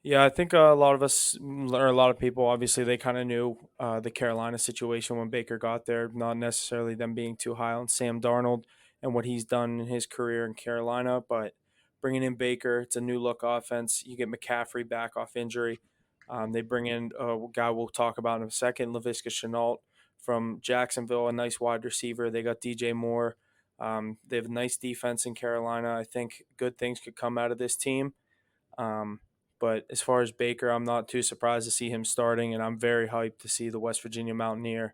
Yeah, I think a lot of us, or a lot of people, obviously, they kind of knew the Carolina situation when Baker got there, not necessarily them being too high on Sam Darnold and what he's done in his career in Carolina, but bringing in Baker, it's a new look offense. You get McCaffrey back off injury. They bring in a guy we'll talk about in a second, Laviska Shenault from Jacksonville, a nice wide receiver. They got DJ Moore. They have a nice defense in Carolina. I think good things could come out of this team. But as far as Baker, I'm not too surprised to see him starting, and I'm very hyped to see the West Virginia Mountaineer,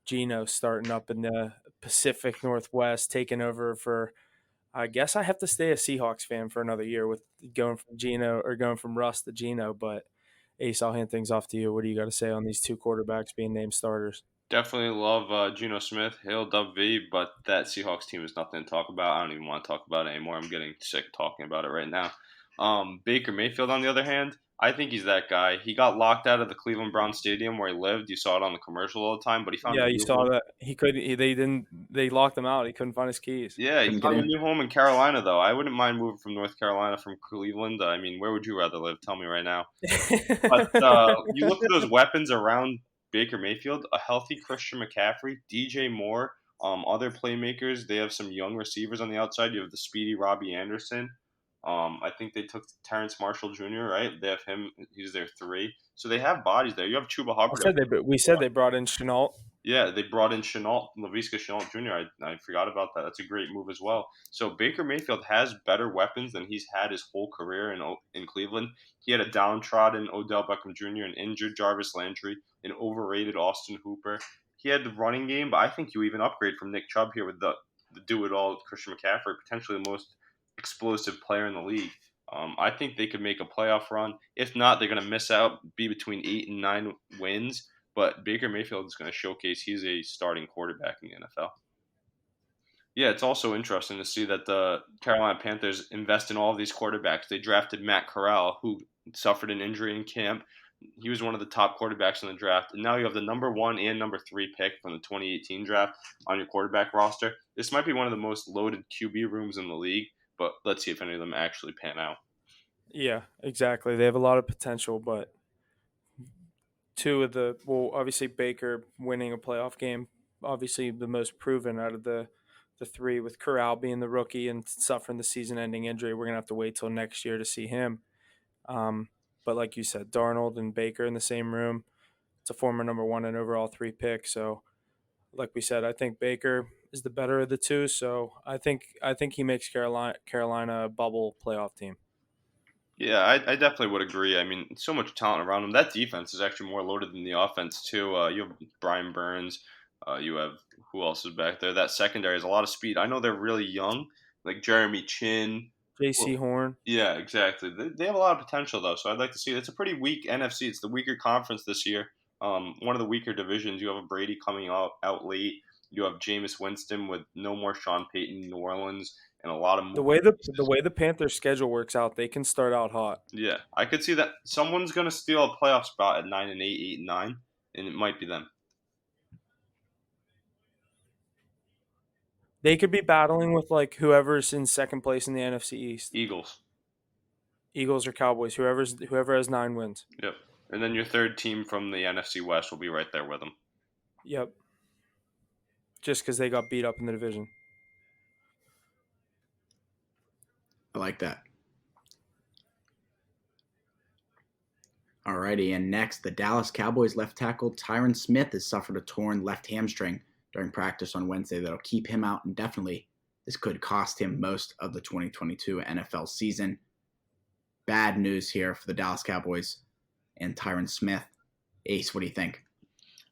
Geno, starting up in the Pacific Northwest, taking over for – I guess I have to stay a Seahawks fan for another year with going from Russ to Geno. But Ace, I'll hand things off to you. What do you got to say on these two quarterbacks being named starters? Definitely love Geno Smith, Hail Dub V, but that Seahawks team is nothing to talk about. I don't even want to talk about it anymore. I'm getting sick talking about it right now. Baker Mayfield, on the other hand, I think he's that guy. He got locked out of the Cleveland Browns stadium where he lived. You saw it on the commercial all the time, but he found You saw that they locked him out. He couldn't find his keys. Yeah, he found a new home in Carolina, though. I wouldn't mind moving from North Carolina from Cleveland. I mean, where would you rather live? Tell me right now. But you look at those weapons around Baker Mayfield, a healthy Christian McCaffrey, DJ Moore, other playmakers. They have some young receivers on the outside. You have the speedy Robbie Anderson. I think they took Terrence Marshall Jr., right? They have him. He's their 3. So they have bodies there. You have Chuba Hubbard. We said they brought in Shenault. Yeah, they brought in Laviska Shenault Jr. I forgot about that. That's a great move as well. So Baker Mayfield has better weapons than he's had his whole career in Cleveland. He had a downtrodden Odell Beckham Jr., an injured Jarvis Landry, an overrated Austin Hooper. He had the running game, but I think you even upgrade from Nick Chubb here with the do-it-all Christian McCaffrey, potentially the most explosive player in the league. I think they could make a playoff run. If not, they're going to miss out, be between 8 and 9 wins. But Baker Mayfield is going to showcase he's a starting quarterback in the NFL. Yeah, it's also interesting to see that the Carolina Panthers invest in all of these quarterbacks. They drafted Matt Corral, who suffered an injury in camp. He was one of the top quarterbacks in the draft. And now you have the number 1 and number 3 pick from the 2018 draft on your quarterback roster. This might be one of the most loaded QB rooms in the league, but let's see if any of them actually pan out. Yeah, exactly. They have a lot of potential, but obviously Baker winning a playoff game, obviously the most proven out of the 3, with Corral being the rookie and suffering the season-ending injury. We're going to have to wait till next year to see him. But like you said, Darnold and Baker in the same room, It's a former number 1 and overall 3 pick. So, like we said, I think Baker is the better of the two. So I think he makes Carolina a bubble playoff team. Yeah, I definitely would agree. I mean, so much talent around them. That defense is actually more loaded than the offense too. You have Brian Burns. You have who else is back there? That secondary has a lot of speed. I know they're really young, like Jeremy Chin. J.C. Horn. Yeah, exactly. They have a lot of potential though, so I'd like to see it. It's a pretty weak NFC. It's the weaker conference this year. One of the weaker divisions. You have a Brady coming out late. You have Jameis Winston with no more Sean Payton in New Orleans and a lot of The way the Panthers schedule works out, they can start out hot. Yeah, I could see that someone's gonna steal a playoff spot at 9-8, 8-9, and it might be them. They could be battling with like whoever's in second place in the NFC East. Eagles. Eagles or Cowboys, whoever has 9 wins. Yep. And then your third team from the NFC West will be right there with them. Yep. Just because they got beat up in the division. I like that. Alrighty, and next, the Dallas Cowboys left tackle Tyron Smith has suffered a torn left hamstring during practice on Wednesday that'll keep him out indefinitely. This could cost him most of the 2022 NFL season. Bad news here for the Dallas Cowboys and Tyron Smith. Ace, what do you think?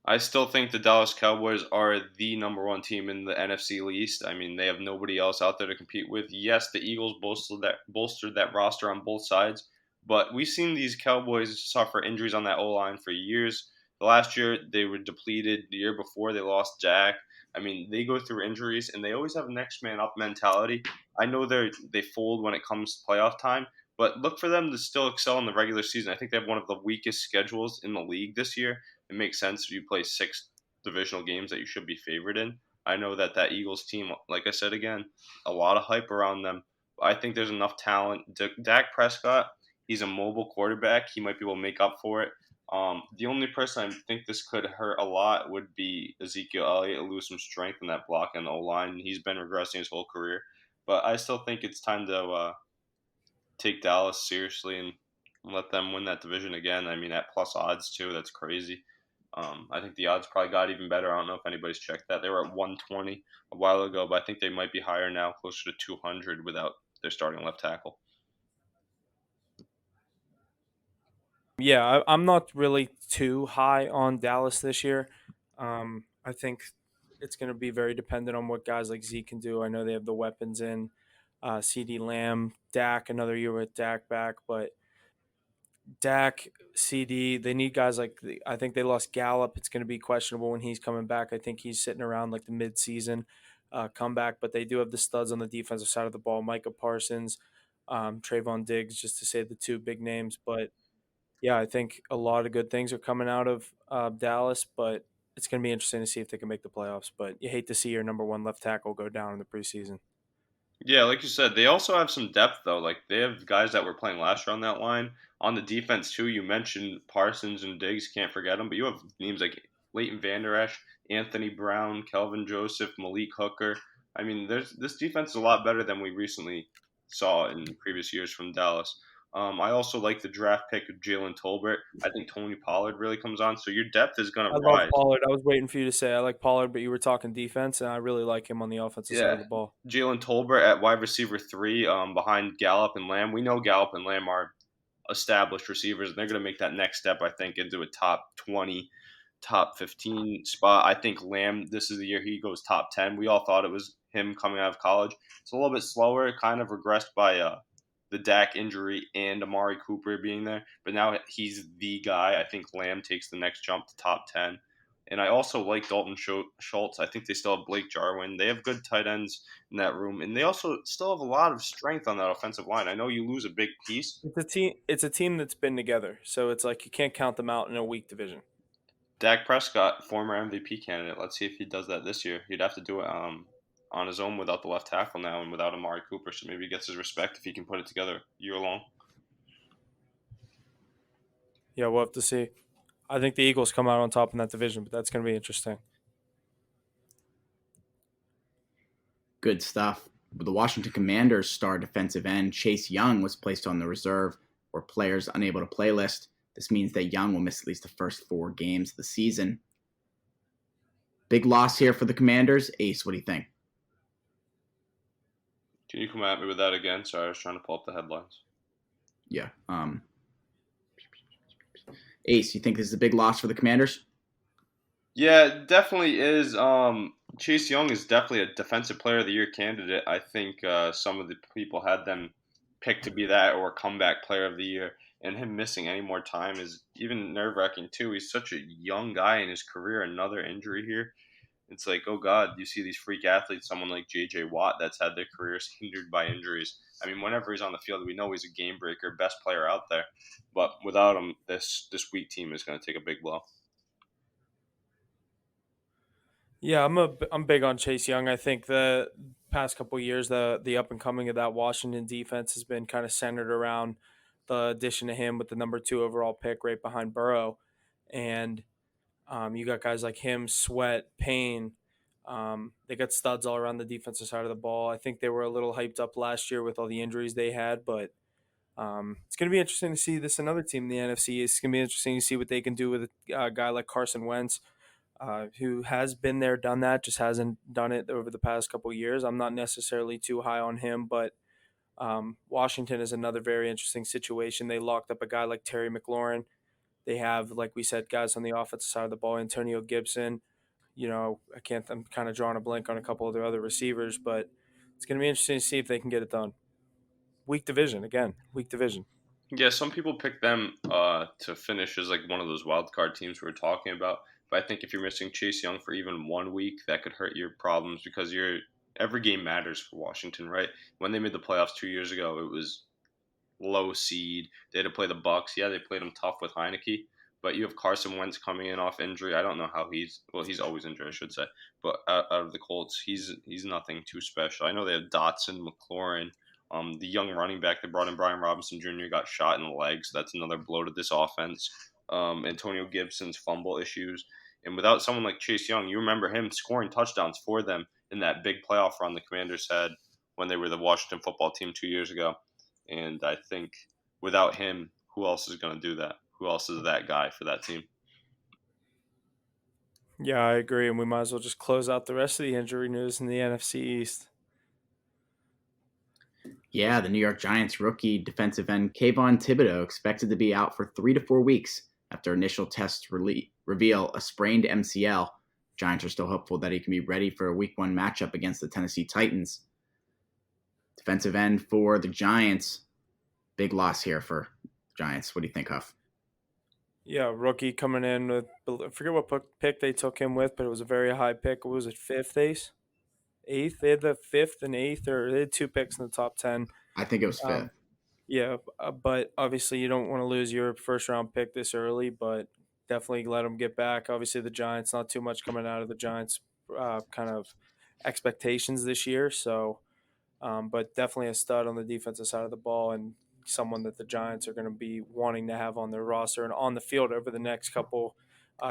I still think the Dallas Cowboys are the number 1 team in the NFC East. I mean, they have nobody else out there to compete with. Yes, the Eagles bolstered that roster on both sides, but we've seen these Cowboys suffer injuries on that O-line for years. The last year, they were depleted. The year before, they lost Jack. I mean, they go through injuries, and they always have a next man up mentality. I know they fold when it comes to playoff time, but look for them to still excel in the regular season. I think they have one of the weakest schedules in the league this year. It makes sense if you play 6 divisional games that you should be favored in. I know that Eagles team, like I said again, a lot of hype around them. I think there's enough talent. Dak Prescott, he's a mobile quarterback. He might be able to make up for it. The only person I think this could hurt a lot would be Ezekiel Elliott, lose some strength in that block and O-line. He's been regressing his whole career. But I still think it's time to take Dallas seriously and let them win that division again. I mean, at plus odds, too. That's crazy. I think the odds probably got even better. I don't know if anybody's checked that. They were at 120 a while ago, but I think they might be higher now, closer to 200 without their starting left tackle. Yeah, I'm not really too high on Dallas this year. I think it's going to be very dependent on what guys like Zeke can do. I know they have the weapons in CD Lamb, Dak, another year with Dak back, but Dak, CD, they need guys like I think they lost Gallup. It's going to be questionable when he's coming back. I think he's sitting around like the mid-season comeback, but they do have the studs on the defensive side of the ball, Micah Parsons, Trayvon Diggs, just to say the 2 big names. But yeah, I think a lot of good things are coming out of Dallas, but it's going to be interesting to see if they can make the playoffs. But you hate to see your number 1 left tackle go down in the preseason. Yeah, like you said, they also have some depth, though. Like, they have guys that were playing last year on that line. On the defense, too, you mentioned Parsons and Diggs, can't forget them. But you have names like Leighton Vander Esch, Anthony Brown, Kelvin Joseph, Malik Hooker. I mean, this defense is a lot better than we recently saw in previous years from Dallas. I also like the draft pick of Jalen Tolbert. I think Tony Pollard really comes on. So your depth is going I to love rise. Pollard. I was waiting for you to say I like Pollard, but you were talking defense, and I really like him on the offensive side of the ball. Jalen Tolbert at wide receiver 3 behind Gallup and Lamb. We know Gallup and Lamb are established receivers, and they're going to make that next step, I think, into a top 20, top 15 spot. I think Lamb, this is the year he goes top 10. We all thought it was him coming out of college. It's a little bit slower. It kind of regressed by the Dak injury and Amari Cooper being there. But now he's the guy. I think Lamb takes the next jump to top 10. And I also like Dalton Schultz. I think they still have Blake Jarwin. They have good tight ends in that room. And they also still have a lot of strength on that offensive line. I know you lose a big piece. It's a team that's been together. So it's like you can't count them out in a weak division. Dak Prescott, former MVP candidate. Let's see if he does that this year. He'd have to do it on his own without the left tackle now and without Amari Cooper. So maybe he gets his respect if he can put it together year long. Yeah, we'll have to see. I think the Eagles come out on top in that division, but that's going to be interesting. Good stuff. The Washington Commanders star defensive end Chase Young was placed on the reserve or players unable to play list This means that Young will miss at least the first 4 games of the season. Big loss here for the Commanders. Ace, what do you think? Can you come at me with that again? Sorry, I was trying to pull up the headlines. Yeah. Ace, you think this is a big loss for the Commanders? Yeah, it definitely is. Chase Young is definitely a Defensive Player of the Year candidate. I think some of the people had them picked to be that or Comeback Player of the Year. And him missing any more time is even nerve-wracking, too. He's such a young guy in his career. Another injury here. It's like, oh, God, you see these freak athletes, someone like J.J. Watt that's had their careers hindered by injuries. I mean, whenever he's on the field, we know he's a game breaker, best player out there. But without him, this weak team is going to take a big blow. Yeah, I'm big on Chase Young. I think the past couple of years, the up and coming of that Washington defense has been kind of centered around the addition of him with the number 2 overall pick right behind Burrow, and you got guys like him, Sweat, Payne. They got studs all around the defensive side of the ball. I think they were a little hyped up last year with all the injuries they had, but it's going to be interesting to see this another team in the NFC. It's going to be interesting to see what they can do with a guy like Carson Wentz. Who has been there, done that, just hasn't done it over the past couple of years. I'm not necessarily too high on him, but Washington is another very interesting situation. They locked up a guy like Terry McLaurin. They have, like we said, guys on the offensive side of the ball, Antonio Gibson. I'm kind of drawing a blank on a couple of their other receivers, but it's going to be interesting to see if they can get it done. Weak division. Yeah, some people pick them to finish as like one of those wild card teams we were talking about. But I think if you're missing Chase Young for even 1 week, that could hurt your problems because every game matters for Washington, right? When they made the playoffs 2 years ago, it was low seed. They had to play the Bucks. Yeah, they played them tough with Heineke. But you have Carson Wentz coming in off injury. I don't know how he's always injured, I should say. But out of the Colts, he's nothing too special. I know they have Dotson, McLaurin. The young running back they brought in, Brian Robinson Jr., got shot in the leg, so that's another blow to this offense. Antonio Gibson's fumble issues. And without someone like Chase Young, you remember him scoring touchdowns for them in that big playoff run the Commanders had when they were the Washington football team 2 years ago. And I think without him, who else is going to do that? Who else is that guy for that team? Yeah, I agree, and we might as well just close out the rest of the injury news in the NFC East. Yeah, the New York Giants rookie defensive end Kayvon Thibodeau expected to be out for 3 to 4 weeks after initial tests reveal a sprained MCL. Giants are still hopeful that he can be ready for a Week 1 matchup against the Tennessee Titans. Defensive end for the Giants. Big loss here for Giants. What do you think, Huff? Yeah, rookie coming in with, I forget what pick they took him with, but it was a very high pick. What was it, 5th, Ace? 8th? They had the 5th and 8th, or they had 2 picks in the top 10. I think it was 5th. Yeah, but obviously you don't want to lose your first-round pick this early, but definitely let them get back. Obviously the Giants, not too much coming out of the Giants kind of expectations this year, so but definitely a stud on the defensive side of the ball and someone that the Giants are going to be wanting to have on their roster and on the field over the next couple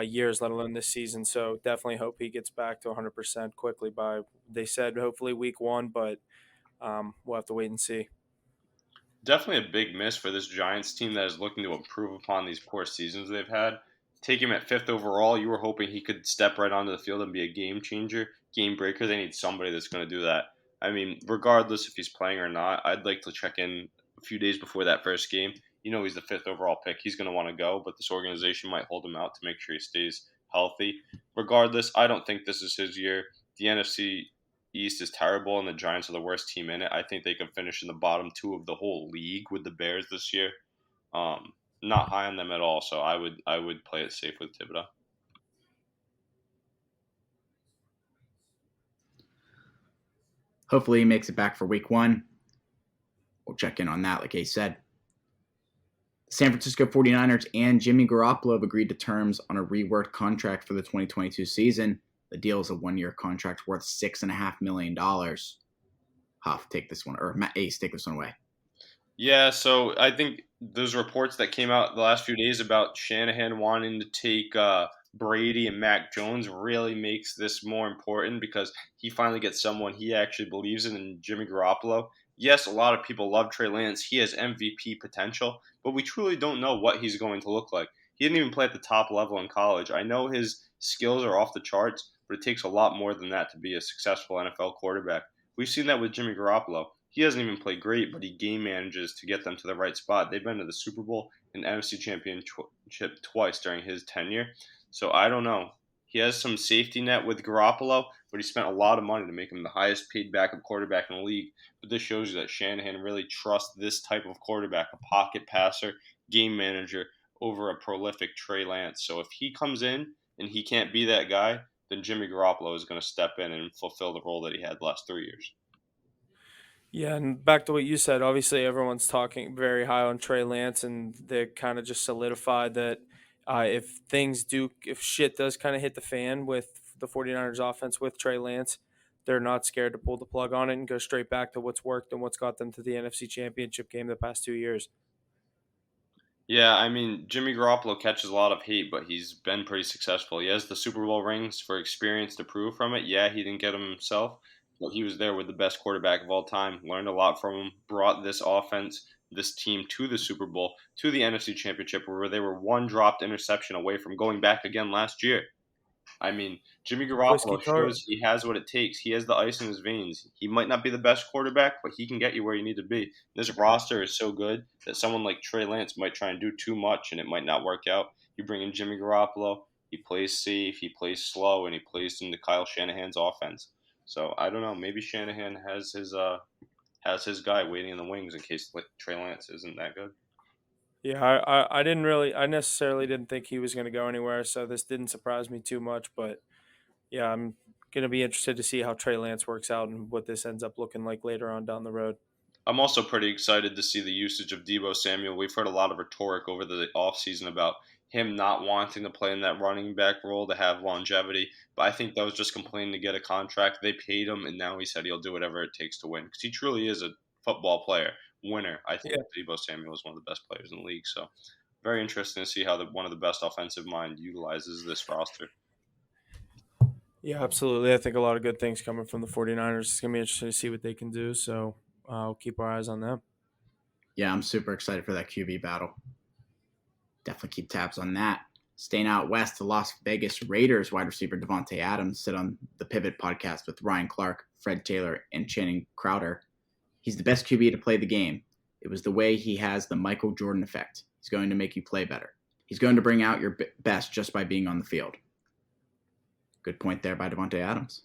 years, let alone this season. So definitely hope he gets back to 100% quickly by, they said, hopefully Week 1, but we'll have to wait and see. Definitely a big miss for this Giants team that is looking to improve upon these poor seasons they've had. Take him at 5th overall. You were hoping he could step right onto the field and be a game changer, game breaker. They need somebody that's going to do that. I mean, regardless if he's playing or not, I'd like to check in a few days before that first game. You know he's the 5th overall pick. He's going to want to go, but this organization might hold him out to make sure he stays healthy. Regardless, I don't think this is his year. The NFC East is terrible, and the Giants are the worst team in it. I think they can finish in the bottom 2 of the whole league with the Bears this year. Not high on them at all, so I would play it safe with Thibodeau. Hopefully he makes it back for Week 1. We'll check in on that, like Ace said. The San Francisco 49ers and Jimmy Garoppolo have agreed to terms on a reworked contract for the 2022 season. The deal is a 1-year contract worth $6.5 million. Huff, take this one, or Ace, take this one away. Yeah, so I think those reports that came out the last few days about Shanahan wanting to take Brady and Mac Jones really makes this more important because he finally gets someone he actually believes in Jimmy Garoppolo. yes, a lot of people love Trey Lance. He has MVP potential, but we truly don't know what he's going to look like. He didn't even play at the top level in college. I know his skills are off the charts, but it takes a lot more than that to be a successful NFL quarterback. We've seen that with Jimmy Garoppolo. He doesn't even play great, but he game manages to get them to the right spot. They've been to the Super Bowl and NFC Championship twice during his tenure. So I don't know. He has some safety net with Garoppolo, but he spent a lot of money to make him the highest paid backup quarterback in the league. But this shows you that Shanahan really trusts this type of quarterback, a pocket passer, game manager, over a prolific Trey Lance. So if he comes in and he can't be that guy, then Jimmy Garoppolo is going to step in and fulfill the role that he had the last 3 years. Yeah, and back to what you said, obviously everyone's talking very high on Trey Lance, and they kind of just solidified that if shit does kind of hit the fan with the 49ers offense with Trey Lance, they're not scared to pull the plug on it and go straight back to what's worked and what's got them to the NFC Championship game the past 2 years. Yeah, I mean, Jimmy Garoppolo catches a lot of hate, but he's been pretty successful. He has the Super Bowl rings for experience to prove from it. Yeah, he didn't get them himself, but he was there with the best quarterback of all time, learned a lot from him, brought this offense, this team to the Super Bowl, to the NFC Championship, where they were one dropped interception away from going back again last year. I mean, Jimmy Whiskey Garoppolo tart. shows he has what it takes. He has the ice in his veins. He might not be the best quarterback, but he can get you where you need to be. This roster is so good that someone like Trey Lance might try and do too much, and it might not work out. You bring in Jimmy Garoppolo, he plays safe, he plays slow, and he plays into Kyle Shanahan's offense. So I don't know. Maybe Shanahan has his guy waiting in the wings in case like Trey Lance isn't that good. Yeah, I necessarily didn't think he was going to go anywhere, so this didn't surprise me too much. But yeah, I'm going to be interested to see how Trey Lance works out and what this ends up looking like later on down the road. I'm also pretty excited to see the usage of Deebo Samuel. We've heard a lot of rhetoric over the offseason about him not wanting to play in that running back role to have longevity, but I think that was just complaining to get a contract. They paid him, and now he said he'll do whatever it takes to win because he truly is a football player, winner. I think Yeah. Deebo Samuel is one of the best players in the league, so very interesting to see how one of the best offensive mind utilizes this roster. Yeah, absolutely. I think a lot of good things coming from the 49ers. It's going to be interesting to see what they can do, so we'll keep our eyes on them. Yeah, I'm super excited for that QB battle. Definitely keep tabs on that. Staying out west, the Las Vegas Raiders wide receiver Devonta Adams sit on the Pivot podcast with Ryan Clark, Fred Taylor, and Channing Crowder. He's the best QB to play the game. It was the way he has the Michael Jordan effect. He's going to make you play better. He's going to bring out your best just by being on the field. Good point there by Devonta Adams.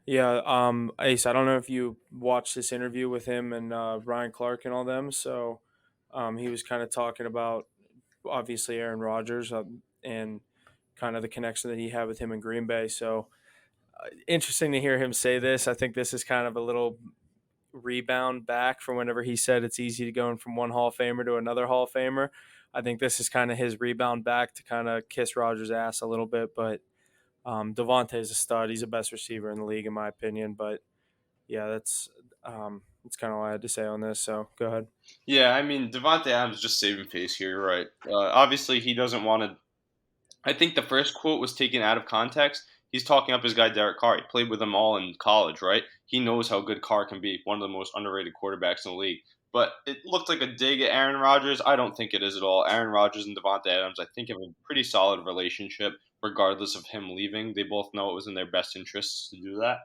Yeah, Ace, I don't know if you watched this interview with him and Ryan Clark and all them. So he was kind of talking about, obviously, Aaron Rodgers and kind of the connection that he had with him in Green Bay. So interesting to hear him say this. I think this is kind of a little rebound back from whenever he said it's easy to go from one Hall of Famer to another Hall of Famer. I think this is kind of his rebound back to kind of kiss Rodgers' ass a little bit, but Devontae is a stud. He's the best receiver in the league, in my opinion. But yeah, that's kind of all I had to say on this. So go ahead. Yeah, I mean, Devonta Adams is just saving face here, you're right. Obviously, he doesn't want to. I think the first quote was taken out of context. He's talking up his guy Derek Carr. He played with him all in college, right? He knows how good Carr can be, one of the most underrated quarterbacks in the league. But it looked like a dig at Aaron Rodgers. I don't think it is at all. Aaron Rodgers and Devonta Adams, I think, have a pretty solid relationship, regardless of him leaving. They both know it was in their best interests to do that.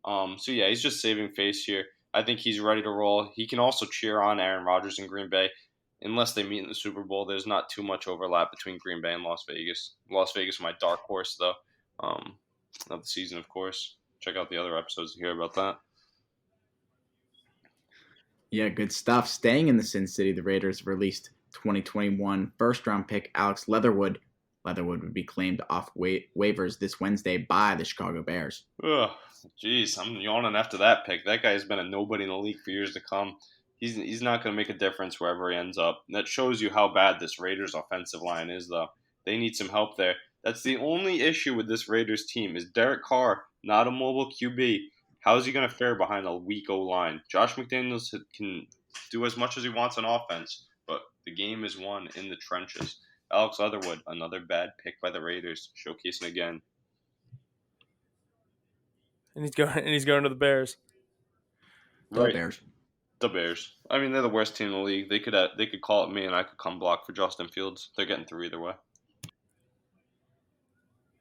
So yeah, he's just saving face here. I think he's ready to roll. He can also cheer on Aaron Rodgers in Green Bay. Unless they meet in the Super Bowl, there's not too much overlap between Green Bay and Las Vegas. Las Vegas, my dark horse, though, of the season, of course. Check out the other episodes to hear about that. Yeah, good stuff. Staying in the Sin City, the Raiders released 2021 first-round pick Alex Leatherwood. Leatherwood would be claimed off waivers this Wednesday by the Chicago Bears. Ugh, jeez, I'm yawning after that pick. That guy has been a nobody in the league for years to come. He's not going to make a difference wherever he ends up. And that shows you how bad this Raiders offensive line is, though. They need some help there. That's the only issue with this Raiders team is Derek Carr, not a mobile QB. How is he going to fare behind a weak O-line? Josh McDaniels can do as much as he wants on offense, but the game is won in the trenches. Alex Leatherwood, another bad pick by the Raiders, showcasing again. And he's going to the Bears. Go Right. Bears. The Bears. I mean, they're the worst team in the league. They could call it me, and I could come block for Justin Fields. They're getting through either way.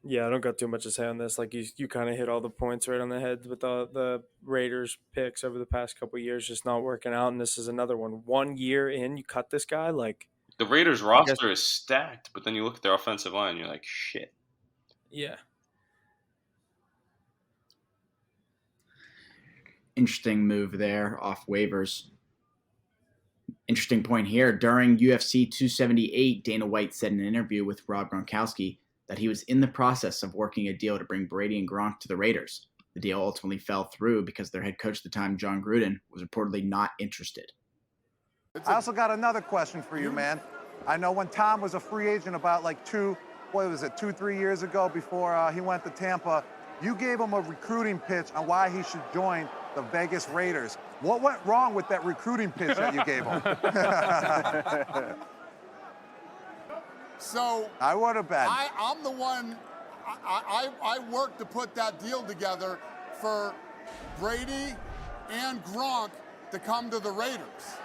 Yeah, I don't got too much to say on this. Like you kind of hit all the points right on the head with the Raiders picks over the past couple of years just not working out, and this is another one. 1 year in, you cut this guy. Like The Raiders' roster is stacked, but then you look at their offensive line, and you're like, shit. Yeah. Interesting move there off waivers. Interesting point here. During UFC 278, Dana White said in an interview with Rob Gronkowski that he was in the process of working a deal to bring Brady and Gronk to the Raiders. The deal ultimately fell through because their head coach at the time, John Gruden, was reportedly not interested. I also got another question for you, man. I know when Tom was a free agent about 2, 3 years ago before he went to Tampa, you gave him a recruiting pitch on why he should join the Vegas Raiders. What went wrong with that recruiting pitch that you gave him? So I would have bet. I'm the one. I worked to put that deal together for Brady and Gronk to come to the Raiders,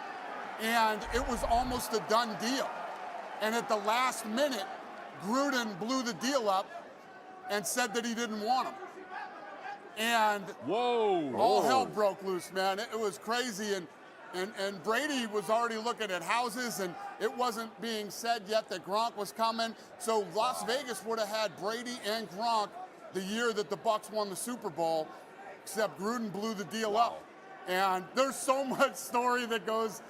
and it was almost a done deal. And at the last minute, Gruden blew the deal up and said that he didn't want him. And all hell broke loose, man. It was crazy, and Brady was already looking at houses, and it wasn't being said yet that Gronk was coming. So Las Vegas would have had Brady and Gronk the year that the Bucs won the Super Bowl, except Gruden blew the deal up. And there's so much story that goes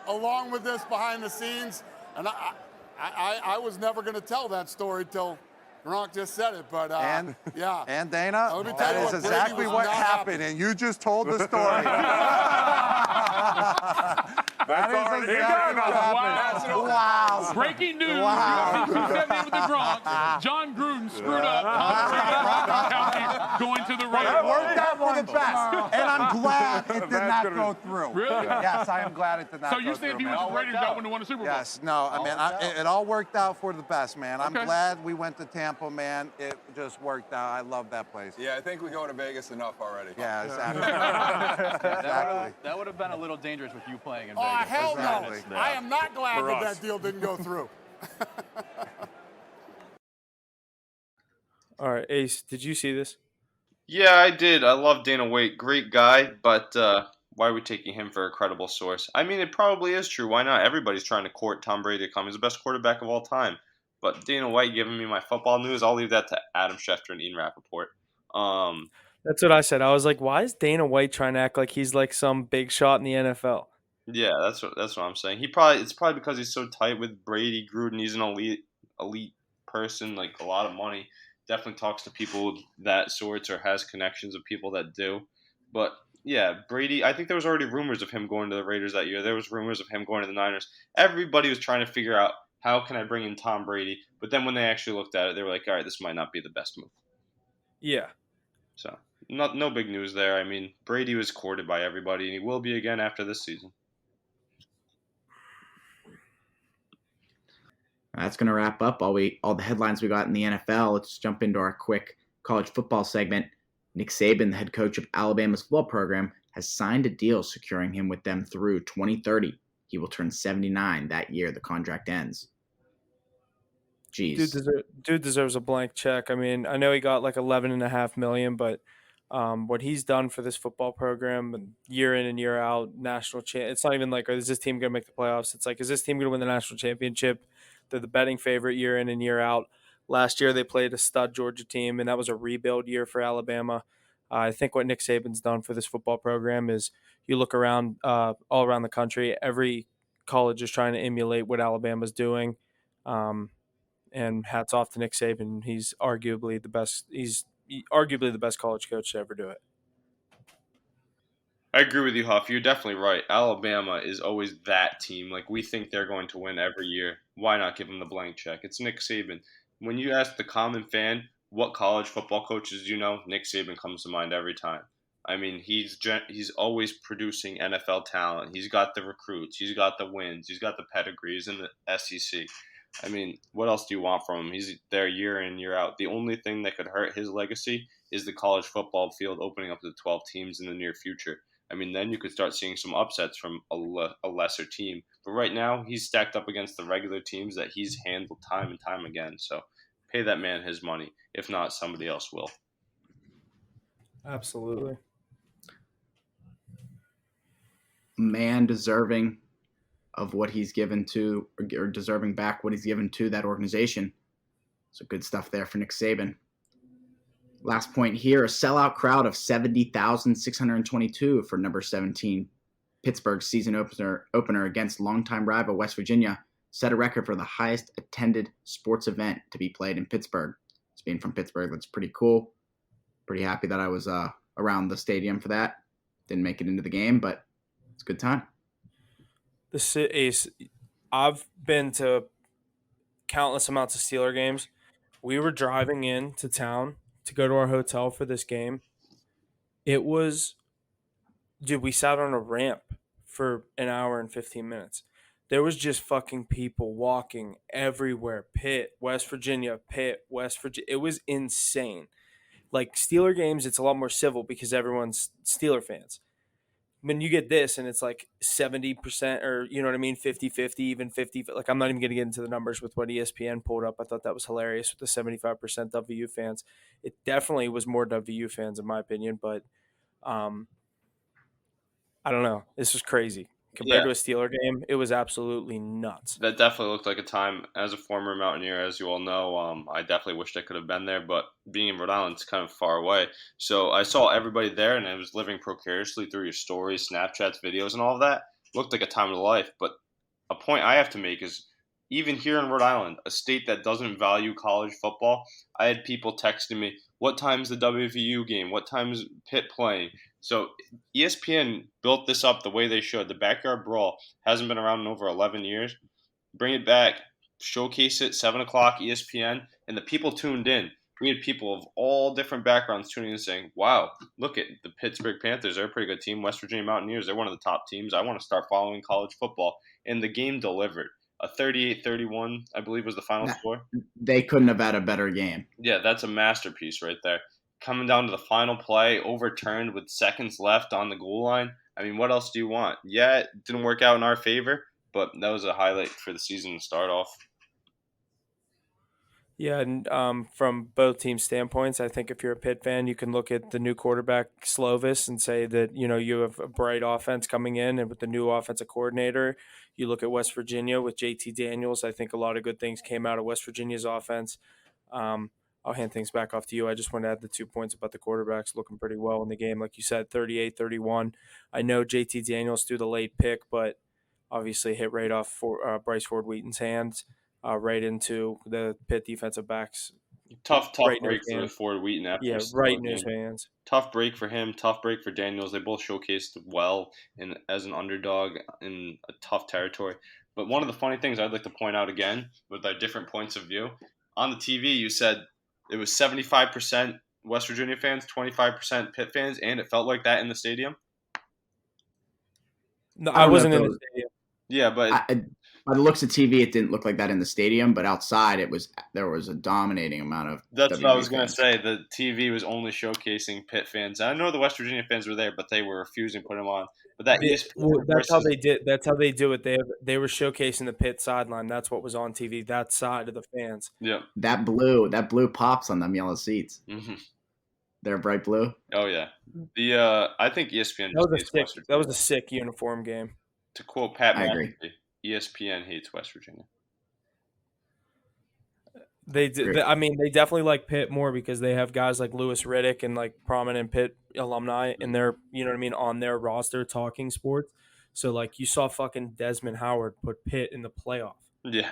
along with this behind the scenes, and I was never going to tell that story till Gronk just said it, but and Let Dana, me tell that you is what, Brady exactly was what not happened, happy. and you just told the story. That is exactly what happened. Wow. Breaking news. Wow. You said me with the Gronk. John Gruden screwed up. Tom Brady, Gronkowski going to the Raiders. It worked out for the best, and I'm glad it did not go through. Really? Yes, I am glad it did not So go you through. say if he man. was the Raiders, that wouldn't have won the Super Bowl? Yes, no, I mean, it all worked out for the best, man. I'm Okay. glad we went to Tampa, man. It just worked out. I love that place. Yeah, I think we go to Vegas enough already. Yeah, exactly. Exactly. That would have been a little dangerous with you playing in Oh, Vegas. hell Exactly. no. I am not glad For that us. that deal didn't go through. All right, Ace, did you see this? Yeah, I did. I love Dana White. Great guy, but why are we taking him for a credible source? I mean, it probably is true. Why not? Everybody's trying to court Tom Brady to come. He's the best quarterback of all time. But Dana White giving me my football news, I'll leave that to Adam Schefter and Ian Rappaport. That's what I said. I was like, why is Dana White trying to act like he's like some big shot in the NFL? Yeah, that's what I'm saying. It's probably because he's so tight with Brady, Gruden. He's an elite person, like a lot of money. Definitely talks to people that sorts or has connections with people that do. But yeah, Brady. I think there was already rumors of him going to the Raiders that year. There was rumors of him going to the Niners. Everybody was trying to figure out how can I bring in Tom Brady. But then when they actually looked at it, they were like, all right, this might not be the best move. Yeah. So no big news there. I mean, Brady was courted by everybody, and he will be again after this season. That's going to wrap up all the headlines we got in the NFL. Let's jump into our quick college football segment. Nick Saban, the head coach of Alabama's football program, has signed a deal securing him with them through 2030. He will turn 79 that year. The contract ends. Jeez. Dude deserves a blank check. I mean, I know he got like $11.5 million, but what he's done for this football program year in and year out, national champ. It's not even like, is this team going to make the playoffs? It's like, is this team going to win the national championship? They're the betting favorite year in and year out. Last year they played a stud Georgia team, and that was a rebuild year for Alabama. I think what Nick Saban's done for this football program is you look around all around the country, every college is trying to emulate what Alabama's doing. And hats off to Nick Saban. He's arguably the best. He's arguably the best college coach to ever do it. I agree with you, Huff. You're definitely right. Alabama is always that team. Like, we think they're going to win every year. Why not give them the blank check? It's Nick Saban. When you ask the common fan what college football coaches you know, Nick Saban comes to mind every time. I mean, he's always producing NFL talent. He's got the recruits. He's got the wins. He's got the pedigrees in the SEC. I mean, what else do you want from him? He's there year in, year out. The only thing that could hurt his legacy is the college football field opening up to 12 teams in the near future. I mean, then you could start seeing some upsets from a lesser team. But right now, he's stacked up against the regular teams that he's handled time and time again. So pay that man his money. If not, somebody else will. Absolutely. Man deserving of what he's given to, or deserving back what he's given to that organization. So good stuff there for Nick Saban. Last point here, a sellout crowd of 70,622 for number 17. Pittsburgh's season opener against longtime rival West Virginia set a record for the highest attended sports event to be played in Pittsburgh. It's being from Pittsburgh, that's pretty cool. Pretty happy that I was around the stadium for that. Didn't make it into the game, but it's a good time. I've been to countless amounts of Steeler games. We were driving into town to go to our hotel for this game. It was, dude, we sat on a ramp for an hour and 15 minutes. There was just fucking people walking everywhere. Pitt, West Virginia, Pitt, West Virginia. It was insane. Like Steeler games, it's a lot more civil because everyone's Steeler fans. When you get this and it's like 70% or, you know what I mean, 50-50, even 50. Like I'm not even going to get into the numbers with what ESPN pulled up. I thought that was hilarious with the 75% WU fans. It definitely was more WU fans in my opinion, but I don't know. This was crazy. Compared to a Steeler game, it was absolutely nuts. That definitely looked like a time. As a former Mountaineer, as you all know, I definitely wished I could have been there, but being in Rhode Island is kind of far away. So I saw everybody there, and I was living precariously through your stories, Snapchats, videos, and all of that. It looked like a time of life, but a point I have to make is even here in Rhode Island, a state that doesn't value college football, I had people texting me, what time's the WVU game? What time's Pitt playing? So ESPN built this up the way they should. The Backyard Brawl hasn't been around in over 11 years. Bring it back, showcase it, 7 o'clock ESPN, and the people tuned in. We had people of all different backgrounds tuning in saying, wow, look at the Pittsburgh Panthers. They're a pretty good team. West Virginia Mountaineers, they're one of the top teams. I want to start following college football. And the game delivered. A 38-31, I believe, was the final score. They couldn't have had a better game. Yeah, that's a masterpiece right there. Coming down to the final play, overturned with seconds left on the goal line. I mean, what else do you want? Yeah, it didn't work out in our favor, but that was a highlight for the season to start off. Yeah, and from both teams' standpoints, I think if you're a Pitt fan, you can look at the new quarterback Slovis and say that, you know, you have a bright offense coming in, and with the new offensive coordinator, you look at West Virginia with JT Daniels. I think a lot of good things came out of West Virginia's offense. I'll hand things back off to you. I just want to add the 2 points about the quarterbacks looking pretty well in the game. Like you said, 38-31. I know JT Daniels threw the late pick, but obviously hit right off for Bryce Ford Wheaton's hands, right into the Pitt defensive backs. Tough break for Ford Wheaton after right in his hands. Tough break for him, tough break for Daniels. They both showcased well and as an underdog in a tough territory. But one of the funny things I'd like to point out again with our different points of view, on the TV you said it was 75% West Virginia fans, 25% Pitt fans, and it felt like that in the stadium? No, I wasn't in the stadium. Yeah, but by the looks of TV, it didn't look like that in the stadium, but outside there was a dominating amount of That's what I was going to say. The TV was only showcasing Pitt fans. I know the West Virginia fans were there, but they were refusing to put them on. But that's how they did. That's how they do it. They were showcasing the Pitt sideline. That's what was on TV. That side of the fans. Yeah. That blue pops on them yellow seats. Mm-hmm. They're bright blue. Oh yeah. I think ESPN. That was a sick uniform game. To quote Pat I agree. McAfee, ESPN hates West Virginia. They definitely like Pitt more because they have guys like Louis Riddick and like prominent Pitt alumni in their, you know what I mean, on their roster talking sports. So like you saw fucking Desmond Howard put Pitt in the playoff. Yeah,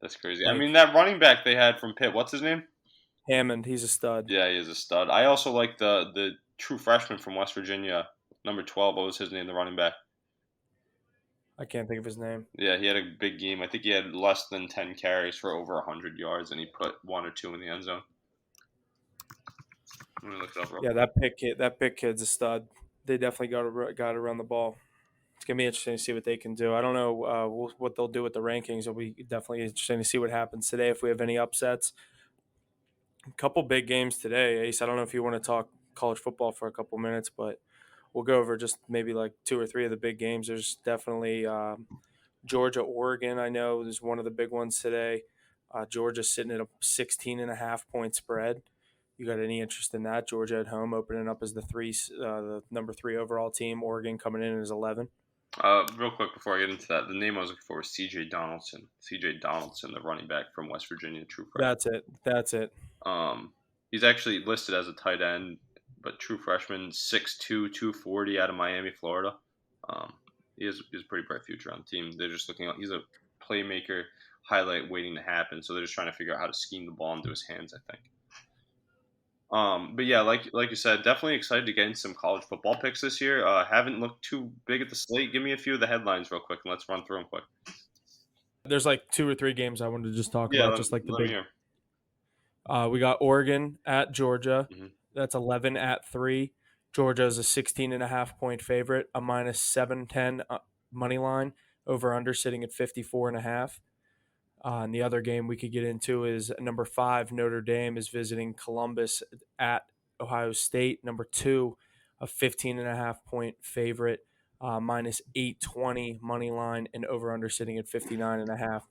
that's crazy. I mean, that running back they had from Pitt, what's his name? Hammond. He's a stud. Yeah, he is a stud. I also like the true freshman from West Virginia, number 12. What was his name, the running back? I can't think of his name. Yeah, he had a big game. I think he had less than 10 carries for over 100 yards, and he put 1 or 2 in the end zone. Let me look it up real quick. Yeah, that Pitt kid's a stud. They definitely got to run the ball. It's going to be interesting to see what they can do. I don't know what they'll do with the rankings. It'll be definitely interesting to see what happens today if we have any upsets. A couple big games today, Ace. I don't know if you want to talk college football for a couple minutes, but we'll go over just maybe like 2 or 3 of the big games. There's definitely Georgia, Oregon. I know is one of the big ones today. Georgia sitting at a 16.5-point spread. You got any interest in that? Georgia at home opening up as the number 3 overall team. Oregon coming in as 11. Real quick before I get into that, the name I was looking for was C.J. Donaldson. C.J. Donaldson, the running back from West Virginia, true freshman. That's it. He's actually listed as a tight end, but true freshman, 6'2", 240 out of Miami, Florida. He has a pretty bright future on the team. They're just looking at, he's a playmaker, highlight waiting to happen, so they're just trying to figure out how to scheme the ball into his hands, I think. But yeah, like you said, definitely excited to get into some college football picks this year. Haven't looked too big at the slate. Give me a few of the headlines real quick, and let's run through them quick. There's like 2 or 3 games I wanted to just talk about, just like the big. We got Oregon at Georgia. Mm-hmm. That's 11 at 3. Georgia is a 16.5-point favorite, a minus 710 money line, over under sitting at 54.5. And the other game we could get into is number 5, Notre Dame is visiting Columbus at Ohio State. Number 2, a 15.5-point favorite, minus 820 money line, and over under sitting at 59.5.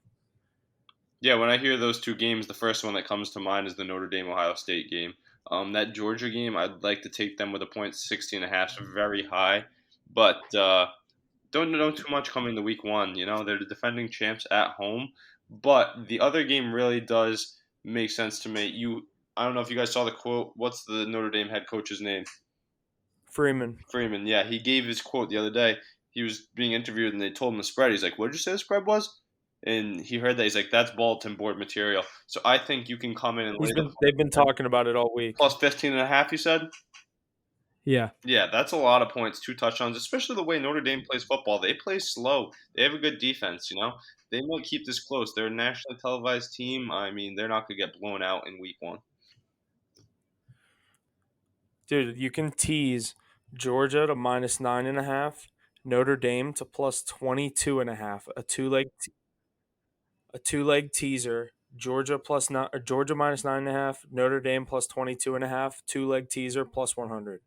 Yeah, when I hear those 2 games, the first one that comes to mind is the Notre Dame Ohio State game. That Georgia game, I'd like to take them with a point 16.5, so very high, but don't know too much coming to week 1. You know, they're the defending champs at home. But the other game really does make sense to me. I don't know if you guys saw the quote. What's the Notre Dame head coach's name? Freeman. Yeah, he gave his quote the other day. He was being interviewed, and they told him the spread. He's like, what did you say the spread was? And he heard that. He's like, that's bulletin board material. So I think you can come in and they've been talking about it all week. Plus 15.5, you said? Yeah. Yeah, that's a lot of points, 2 touchdowns, especially the way Notre Dame plays football. They play slow. They have a good defense, you know. They might keep this close. They're a nationally televised team. I mean, they're not going to get blown out in week 1. Dude, you can tease Georgia to minus 9.5, Notre Dame to plus 22.5, a two-leg teaser. Georgia minus 9.5, Notre Dame plus 22.5, 2-leg teaser plus 100.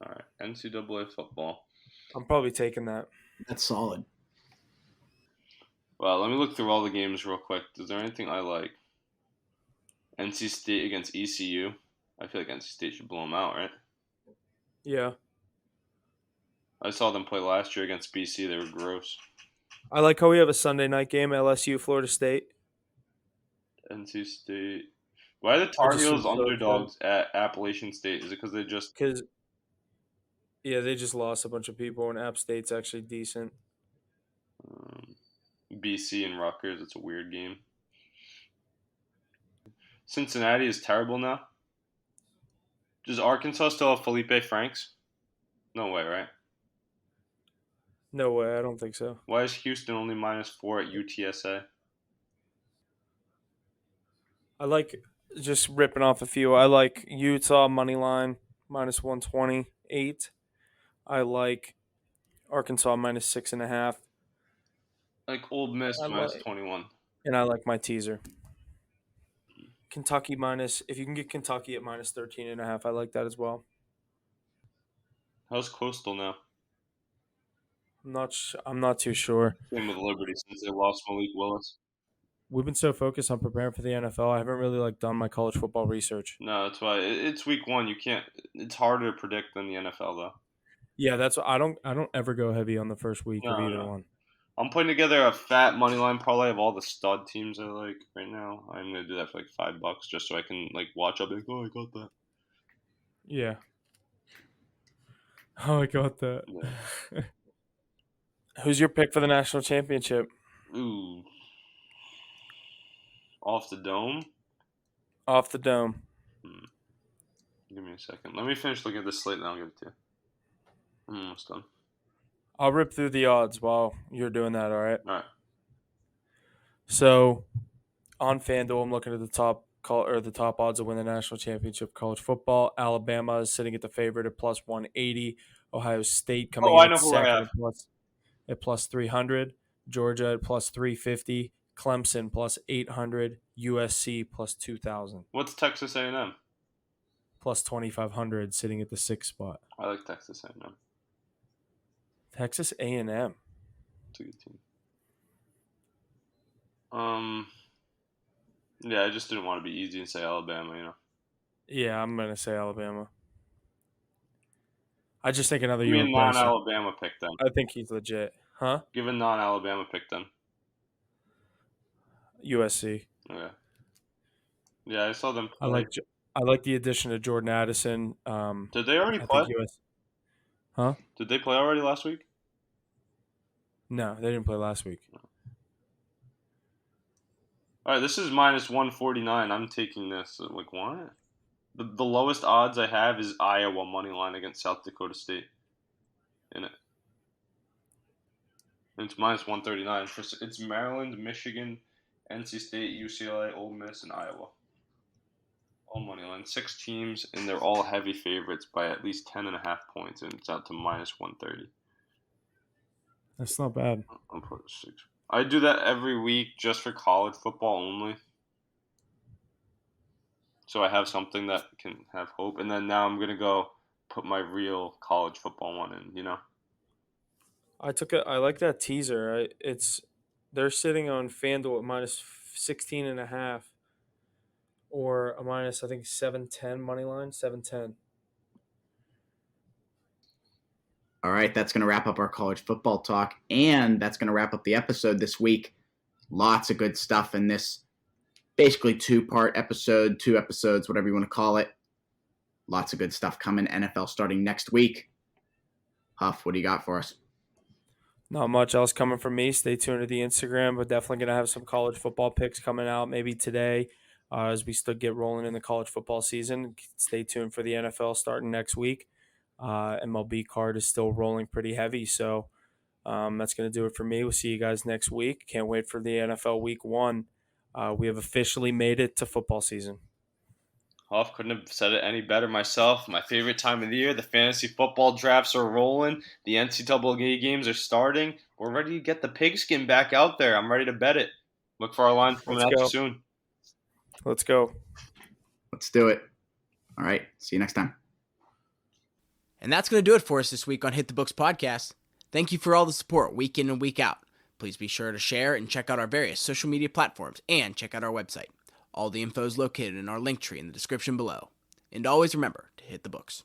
All right, NCAA football. I'm probably taking that. That's solid. Well, let me look through all the games real quick. Is there anything I like? NC State against ECU. I feel like NC State should blow them out, right? Yeah. I saw them play last year against BC. They were gross. I like how we have a Sunday night game, LSU, Florida State. NC State. Why are the Tar Heels underdogs at Appalachian State? Is it because they just... they just lost a bunch of people, and App State's actually decent. BC and Rutgers, it's a weird game. Cincinnati is terrible now. Does Arkansas still have Felipe Franks? No way, right? No way, I don't think so. Why is Houston only -4 at UTSA? I like, just ripping off a few, I like Utah money line minus 128. I like Arkansas minus 6.5. Like Old Miss minus 21. And I like my teaser. Kentucky if you can get Kentucky at minus 13.5, I like that as well. How's Coastal now? I'm not too sure. Same with Liberty since they lost Malik Willis. We've been so focused on preparing for the NFL, I haven't really done my college football research. No, that's why it's week 1. You can't. It's harder to predict than the NFL though. Yeah, that's I don't ever go heavy on the first week of either one. I'm putting together a fat money line parlay of all the stud teams I like right now. I'm gonna do that for like $5 just so I can watch up and go, oh, I got that. Yeah. Oh, I got that. Yeah. Who's your pick for the national championship? Ooh. Off the dome? Off the dome. Give me a second. Let me finish looking at this slate and I'll give it to you. I'm almost done. I'll rip through the odds while you're doing that, all right? All right. So, on FanDuel, I'm looking at the top odds to win the national championship of college football. Alabama is sitting at the favorite at plus 180. Ohio State coming in at second at plus 300. Georgia at plus 350. Clemson plus 800. USC plus 2,000. What's Texas A&M? plus 2,500 sitting at the 6th spot. I like Texas A&M. Texas A&M. It's a good team. Yeah, I just didn't want to be easy and say Alabama, Yeah, I'm going to say Alabama. I just think another Give me year. a non-Alabama pick then. I think he's legit. Huh? Give a non-Alabama pick then. USC. Okay. Yeah, I saw them play. I like the addition of Jordan Addison. Did they already play? Huh? Did they play already last week? No, they didn't play last week. All right, this is minus 149. I'm taking this. Like, what? The lowest odds I have is Iowa money line against South Dakota State. In it. And it's minus 139. It's Maryland, Michigan, NC State, UCLA, Ole Miss, and Iowa. All money line. 6 teams, and they're all heavy favorites by at least 10.5 points, and it's out to minus 130. That's not bad. I'll put 6. I do that every week just for college football only. So I have something that can have hope. And then now I'm going to go put my real college football one in, I like that teaser. They're sitting on FanDuel at minus 16.5 or a minus, I think, 710 money line, 710. All right, that's going to wrap up our college football talk, and that's going to wrap up the episode this week. Lots of good stuff in this basically 2-part episode, 2 episodes, whatever you want to call it. Lots of good stuff coming. NFL starting next week. Huff, what do you got for us? Not much else coming from me. Stay tuned to the Instagram. We're definitely going to have some college football picks coming out maybe today as we still get rolling in the college football season. Stay tuned for the NFL starting next week. MLB card is still rolling pretty heavy. So that's going to do it for me. We'll see you guys next week. Can't wait for the NFL week 1. We have officially made it to football season. Huff, couldn't have said it any better myself. My favorite time of the year. The fantasy football drafts are rolling. The NCAA games are starting. We're ready to get the pigskin back out there. I'm ready to bet it. Look for our line coming out soon. Let's go. Let's do it. All right. See you next time. And that's going to do it for us this week on Hit the Books podcast. Thank you for all the support week in and week out. Please be sure to share and check out our various social media platforms and check out our website. All the info is located in our link tree in the description below. And always remember to hit the books.